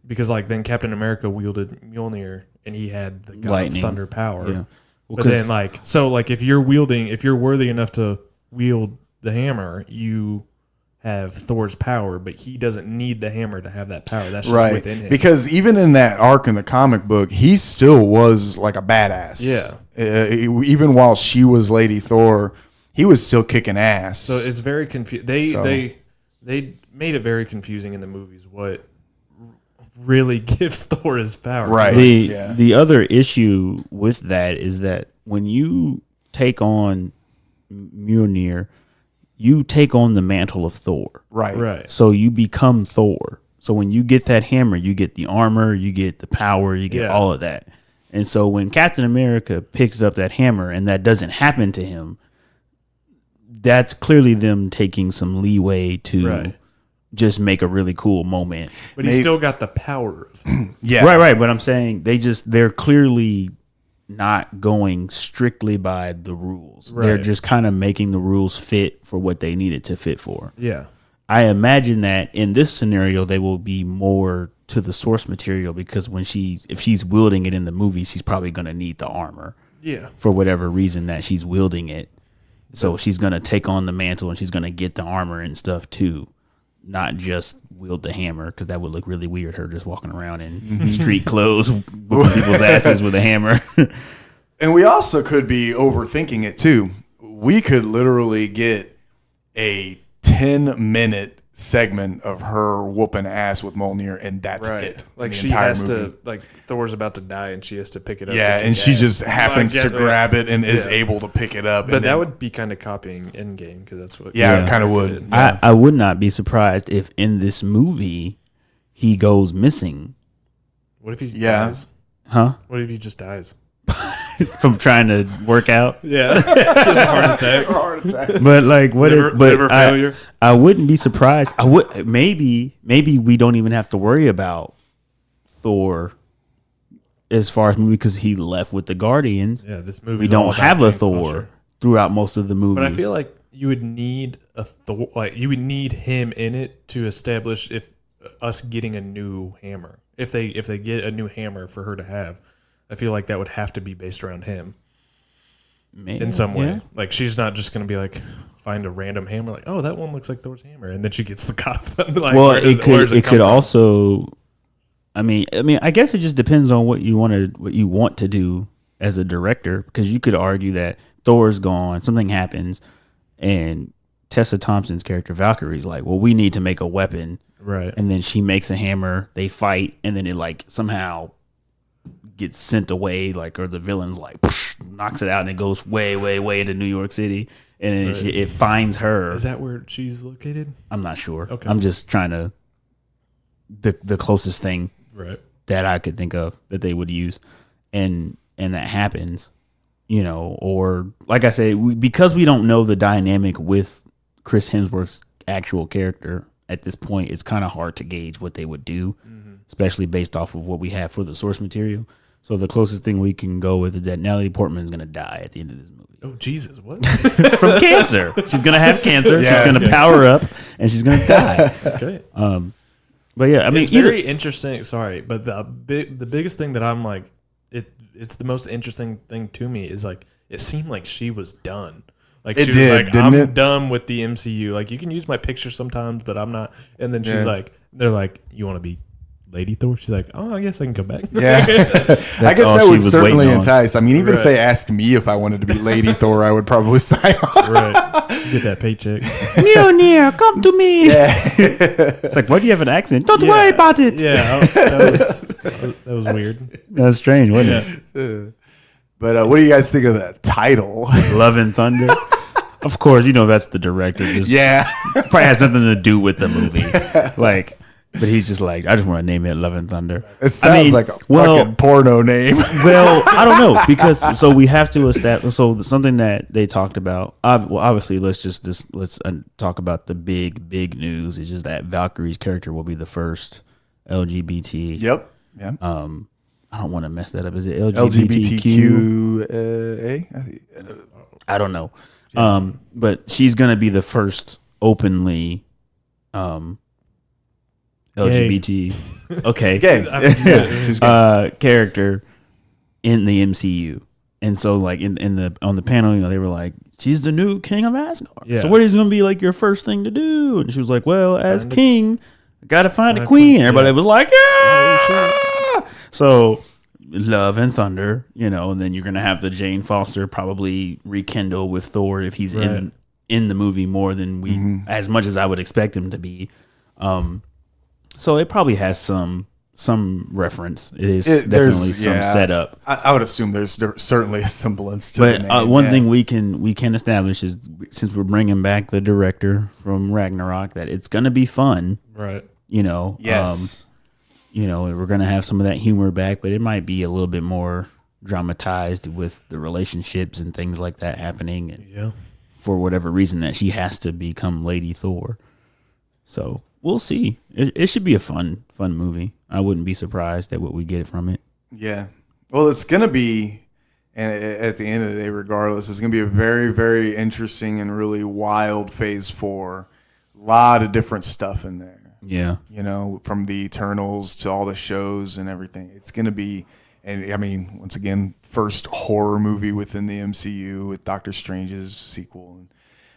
Because like then Captain America wielded Mjolnir and he had the God Lightning. of Thunder power. yeah. Well, But then like, so like if you're worthy enough to wield the hammer, you have Thor's power, but he doesn't need the hammer to have that power. That's just Right. within him. Because even in that arc in the comic book, he still was like a badass. Yeah. Even while she was Lady Thor, he was still kicking ass. So it's very confusing. They made it very confusing in the movies what really gives Thor his power. Right. The other issue with that is that when you take on Mjolnir, you take on the mantle of Thor. right. Right. So you become Thor. So when you get that hammer, you get the armor, you get the power, you get Yeah. all of that. And so when Captain America picks up that hammer and that doesn't happen to him, that's clearly them taking some leeway to Right. just make a really cool moment. But he's still got the power of Yeah. Right. But I'm saying they're clearly not going strictly by the rules. They're Right. just kind of making the rules fit for what they need it to fit for. Yeah. I imagine that in this scenario, they will be more to the source material because if she's wielding it in the movie, she's probably going to need the armor Yeah. for whatever reason that she's wielding it. So she's going to take on the mantle and she's going to get the armor and stuff too, not just wield the hammer because that would look really weird. Her just walking around in street clothes, whooping people's asses with a hammer. And we also could be overthinking it too. We could literally get a 10-minute segment of her whooping ass with Mjolnir, and that's Right. it. Like The she entire has movie. to, like Thor's about to die and she has to pick it up. Yeah, to and kick she ass. just happens Like, to grab it and is Yeah. able to pick it up. But and that then- would be kind of copying Endgame because that's what. yeah, Yeah. it kind of would. I would not be surprised if in this movie he goes missing. What if he Yeah. dies? Huh? What if he just dies? From trying to work out. Yeah. He has a heart attack. Heart attack. But like what Liver- if but liver failure. I wouldn't be surprised. I would maybe we don't even have to worry about Thor as far as movie because he left with the Guardians. Yeah, this movie. We don't have a Thor throughout most of the movie. But I feel like you would need a Thor. Like you would need him in it to establish if us getting a new hammer. If they get a new hammer for her to have, I feel like that would have to be based around him in some way. Yeah. Like she's not just gonna be like find a random hammer. Like that one looks like Thor's hammer, and then she gets the God of Thunder. Like, Well, where it does could come from? also. I mean, I guess it just depends on what you want to do as a director, because you could argue that Thor's gone, something happens, and Tessa Thompson's character Valkyrie's like, well, we need to make a weapon, right. and then she makes a hammer, they fight, and then it like somehow gets sent away, like, or the villain's like knocks it out, and it goes way, way, way into New York City, and then Right. it finds her. Is that where she's located? I'm not sure. Okay. I'm just trying to the closest thing Right. that I could think of that they would use, and that happens, or like I say, because we don't know the dynamic with Chris Hemsworth's actual character at this point, it's kind of hard to gauge what they would do, especially based off of what we have for the source material. So the closest thing we can go with is that Natalie Portman is going to die at the end of this movie Oh Jesus! What? from cancer. She's going to have cancer. Yeah, she's going to power up, and she's going to die. Okay. But yeah, I mean, It's very interesting. Sorry, but the biggest thing that I'm like, it's the most interesting thing to me is like it seemed like she was done. Like It she did, was like, didn't I'm it? done with the MCU. Like you can use my picture sometimes, but I'm not. And then she's Yeah. like, they're like, you want to be Lady Thor? She's like, oh, I guess I can come back. Yeah, I guess all that she would was certainly waiting on. entice. I mean, even if Right. they asked me if I wanted to be Lady Thor, I would probably sign on. Right. Get that paycheck. Mjolnir, come to me. Yeah. It's like, why do you have an accent? Don't Yeah. worry about it. Yeah, that was weird. That's strange, wasn't it? But what do you guys think of that title? Love and Thunder. Of course, that's the director. Just Yeah, probably has nothing to do with the movie. Like, but he's just like, I just want to name it Love and Thunder. it sounds like a fucking porno name. Well, I don't know, because so we have to establish. So something that they talked about. Obviously, let's talk about the big news. Is just that Valkyrie's character will be the first LGBT. Yep. Yeah. I don't want to mess that up. Is it LGBTQ? LGBTQA. I don't know. But she's gonna be the first openly LGBT Gay. I mean, She's gay. character in the MCU. And so, like in the on the panel, you know, they were like, "She's the new king of Asgard. Yeah. So what is going to be like your first thing to do?" And she was like, "Well, as Find a- king, I got to find a Find a queen." queen, Everybody yeah. was like, "Yeah!" Oh, So, love and thunder, you know, and then you're going to have the Jane Foster probably rekindle with Thor if he's Right. in the movie more than we as much as I would expect him to be. So it probably has some reference. It is There's- definitely some yeah. setup. I would assume there's certainly a semblance to But the name. one yeah. thing we can establish is, since we're bringing back the director from Ragnarok, that it's gonna be fun. Right. You know, Yes. you know, we're gonna have some of that humor back, but it might be a little bit more dramatized with the relationships and things like that happening, and Yeah. for whatever reason that she has to become Lady Thor. So we'll see. It should be a fun movie. I wouldn't be surprised at what we get from it. Yeah. Well, it's going to be, and at the end of the day, regardless, it's going to be a very, very interesting and really wild phase 4. A lot of different stuff in there. Yeah. You know, from the Eternals to all the shows and everything. It's going to be, and I mean, once again, first horror movie within the MCU with Doctor Strange's sequel.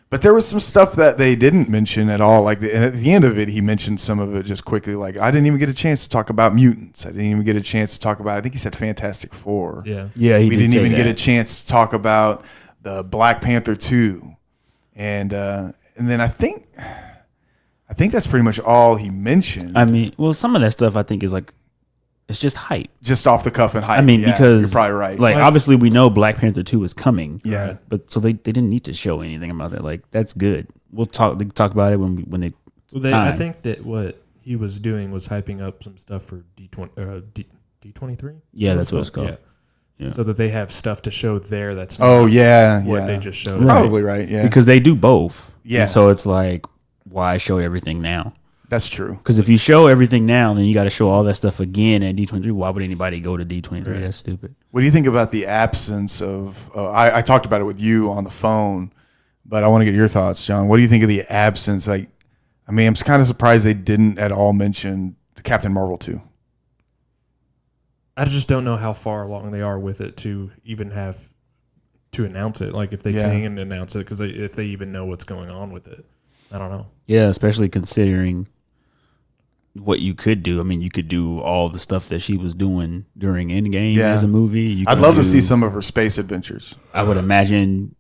But there was some stuff that they didn't mention at all. Like, and at the end of it, he mentioned some of it just quickly. Like, I didn't even get a chance to talk about mutants. I didn't even get a chance to talk about, I think he said Fantastic Four. Yeah. Yeah, he We did didn't say even get that. a chance to talk about the Black Panther 2. And then I think that's pretty much all he mentioned. I mean, well, some of that stuff I think is like, it's just hype. Just off the cuff and hype. I mean, Yeah, because you're probably right. Like, Like- obviously, we know Black Panther 2 is coming. Yeah. but so they didn't need to show anything about that. Like, that's good. We'll talk about it when they. Well, I time. think that what he was doing was hyping up some stuff for D23. Yeah, that's what it's called. Yeah. Yeah. So that they have stuff to show there. That's Oh, not yeah. what Yeah. they just showed. Probably right. Yeah. Because they do both. Yeah. And so it's like, why show everything now? That's true. Because if you show everything now, then you got to show all that stuff again at D23. Why would anybody go to D23? Right. That's stupid. What do you think about the absence of? I talked about it with you on the phone, but I want to get your thoughts, John. What do you think of the absence? Like, I mean, I'm kind of surprised they didn't at all mention Captain Marvel 2. I just don't know how far along they are with it to even have to announce it. Like if they Yeah. can announce it, because if they even know what's going on with it, I don't know. Yeah, especially considering what you could do. I mean, you could do all the stuff that she was doing during Endgame Yeah. as a movie. You I'd could love to do- see some of her space adventures. I would imagine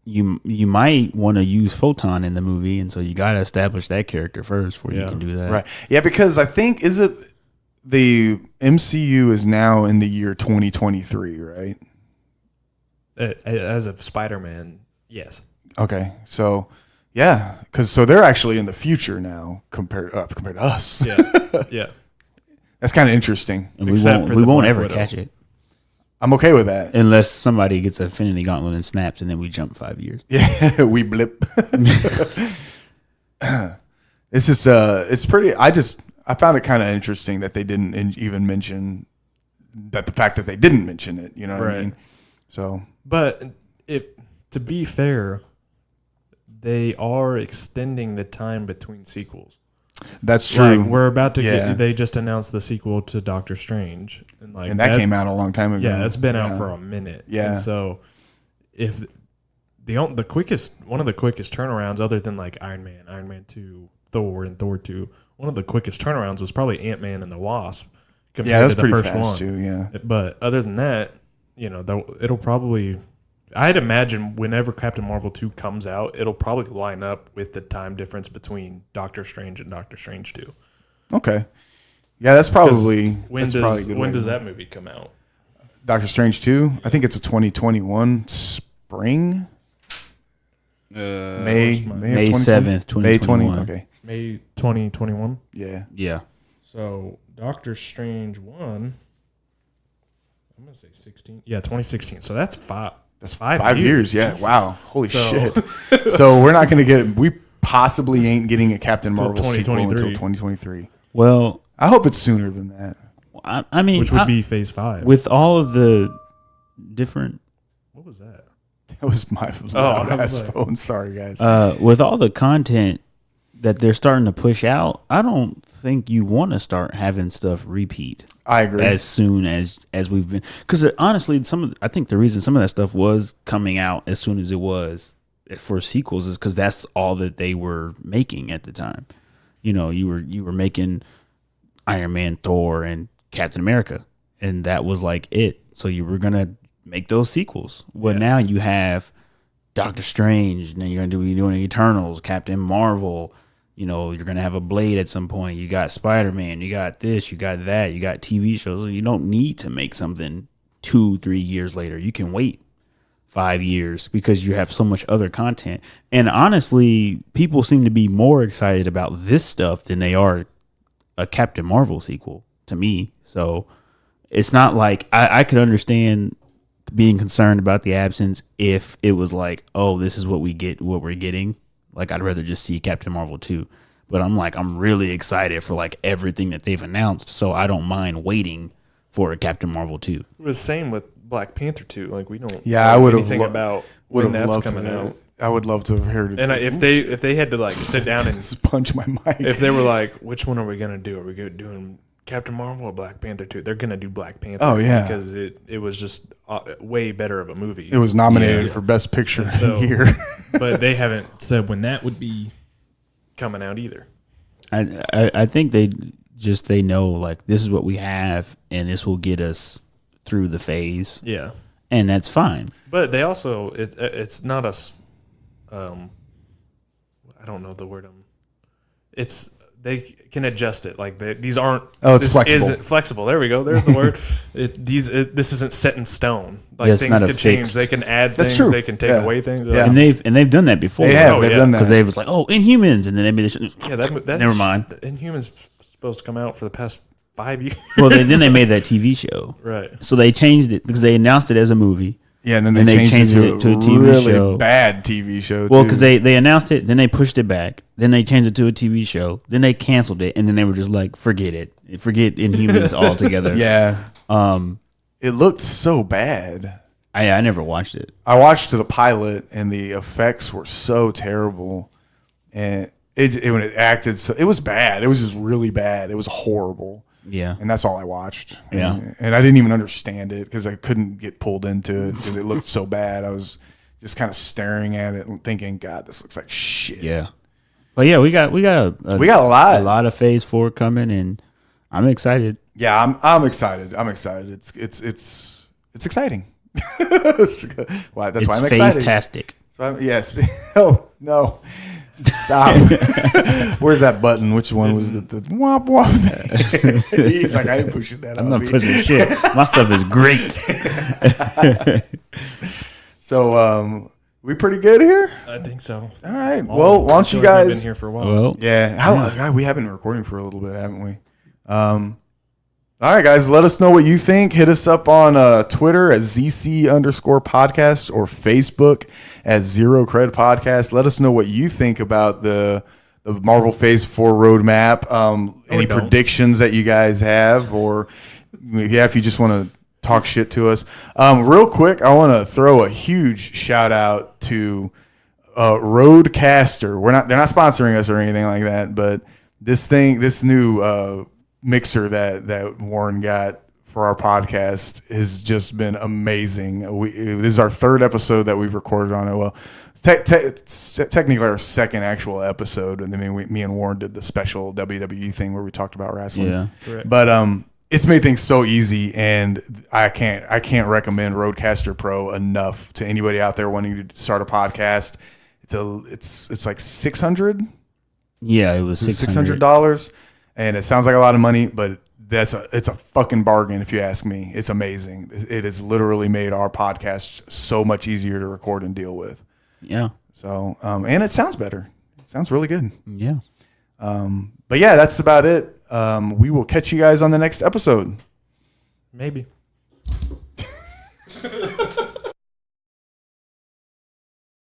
you might want to use Photon in the movie, and so you got to establish that character first before you Yeah. can do that. Right. Yeah, because I think the MCU is now in the year 2023, right? As of Spider-Man, yes. Okay. So, yeah, so they're actually in the future now compared to us. Yeah, yeah. That's kind of interesting. And we Except won't for we the won't Black ever Widow. catch it I'm okay with that. unless somebody gets an Infinity Gauntlet and snaps, and then we jump 5 years. Yeah, we blip. It's just it's pretty. I found it kind of interesting that they didn't even mention that, the fact that they didn't mention it. You know what I Right. mean? So But if to be fair, they are extending the time between sequels. that's true. Like we're about to Yeah. get. They just announced the sequel to Doctor Strange, and like and that came out a long time ago. Yeah, it's been Yeah. out for a minute. Yeah. And so if the quickest one of the quickest turnarounds, other than like Iron Man 2, Thor, and Thor 2, one of the quickest turnarounds was probably Ant-Man and the Wasp compared Yeah, that's to the pretty first fast one. too. Yeah. But other than that, you know, it'll probably. I'd imagine whenever Captain Marvel 2 comes out, it'll probably line up with the time difference between Doctor Strange and Doctor Strange 2. Okay. Yeah, that's probably When that's probably a does good when way does to- that movie come out? Doctor Strange 2? I think it's a 2021 spring. May what's my- May 2020? 7th, May 20. 2021. Okay. May 2021. Yeah. Yeah. So Doctor Strange 1, I'm gonna say 16. Yeah, 2016. So that's five. That's 5 years. Yeah. Jesus. Wow. Holy So- shit. So we're not going to get. We possibly ain't getting a Captain Till Marvel sequel until 2023. 2023. Well, I hope it's sooner than that. I mean, Which would be Phase 5. with all of the different What was that? That was my I loud was ass like- phone. Sorry, guys. with all the content that they're starting to push out, I don't think you want to start having stuff repeat I agree. as soon as we've been. Because honestly, I think the reason some of that stuff was coming out as soon as it was for sequels is because that's all that they were making at the time. You know, you were making Iron Man, Thor, and Captain America, and that was like it. So you were gonna make those sequels. Well, now you have Doctor Strange, and then you're gonna be doing Eternals, Captain Marvel. You know, you're gonna have a Blade at some point. You got Spider-Man. You got this. You got that. You got TV shows. You don't need to make something 2-3 years later. You can wait 5 years because you have so much other content. And honestly, people seem to be more excited about this stuff than they are a Captain Marvel sequel to me. So it's not like I could understand being concerned about the absence if it was like, oh, this is what we're getting. Like, I'd rather just see Captain Marvel 2. But I'm really excited for like everything that they've announced. So I don't mind waiting for a Captain Marvel 2. It was the same with Black Panther 2. Like, we don't Yeah, know I would have anything about when that's coming out. I would love to have heard it. And if they had to like sit down and Just punch my mic. if they were like, which one are we gonna do? Are we doing Captain Marvel or Black Panther 2? They're gonna do Black Panther. Oh, yeah. because it was just way better of a movie. It was nominated for Best Picture So- here. But they haven't said when that would be coming out either. I think they know like this is what we have and this will get us through the phase, Yeah, and that's fine. but they also it's not us. I don't know the word. It's they can adjust it. Like these aren't. Oh, it's this flexible. Isn't flexible. There we go. There's the word. This isn't set in stone. Like Yeah, it's things not a can change. fixed- They can add That's things. true. They can take Yeah. away things. Yeah. And they've done that before. They have. Oh, They've yeah. done that. Because they was like, oh, Inhumans, and then they made this. Yeah, that's Never mind. Inhumans supposed to come out for the past 5 years. Well, then they made that TV show. Right. So they changed it because they announced it as a movie. Yeah, and then And they they changed it to a TV really show. bad TV show. Well, too. because they announced it, then they pushed it back, then they changed it to a TV show, then they canceled it, and then they were just like, forget it, forget Inhumans altogether. yeah, it looked so bad. I never watched it. I watched the pilot, and the effects were so terrible, and when it acted, so it was bad. It was just really bad. It was horrible. Yeah. And that's all I watched. Yeah. And I didn't even understand it because I couldn't get pulled into it because it looked so bad. I was just kind of staring at it and thinking, God, this looks like shit. Yeah. But yeah, we got a lot of Phase 4 coming, and I'm excited. Yeah, I'm excited. I'm excited. It's exciting. Why? That's why I'm It's excited. phase-tastic. So yes. Oh no. Stop. Where's that button? Which one was the womp womp? He's like, I ain't pushing that. I'm not pushing shit. My stuff is great. So, we pretty good here. I think so. All right. Well, why don't you We've guys? been here for a while. Well, Yeah. God, we have been recording for a little bit, haven't we? All right, guys. Let us know what you think. Hit us up on Twitter at ZC_podcast or Facebook at Zero Cred Podcast. Let us know what you think about the Marvel Phase 4 roadmap. Any don't. predictions that you guys have, or if you just want to talk shit to us. Real quick, I want to throw a huge shout out to Rodecaster. They're not sponsoring us or anything like that, but this new mixer that Warren got for our podcast has just been amazing. This is our third episode that we've recorded on it. Well, it's technically our second actual episode, and then me and Warren did the special WWE thing where we talked about wrestling. yeah. Correct. But it's made things so easy, and I can't recommend Rodecaster Pro enough to anybody out there wanting to start a podcast. It's like $600. Yeah, it was $600, and it sounds like a lot of money, but it's a fucking bargain if you ask me. It's amazing. It has literally made our podcast so much easier to record and deal with. Yeah. So, and it sounds better. It sounds really good. Yeah. But yeah, that's about it. We will catch you guys on the next episode. Maybe.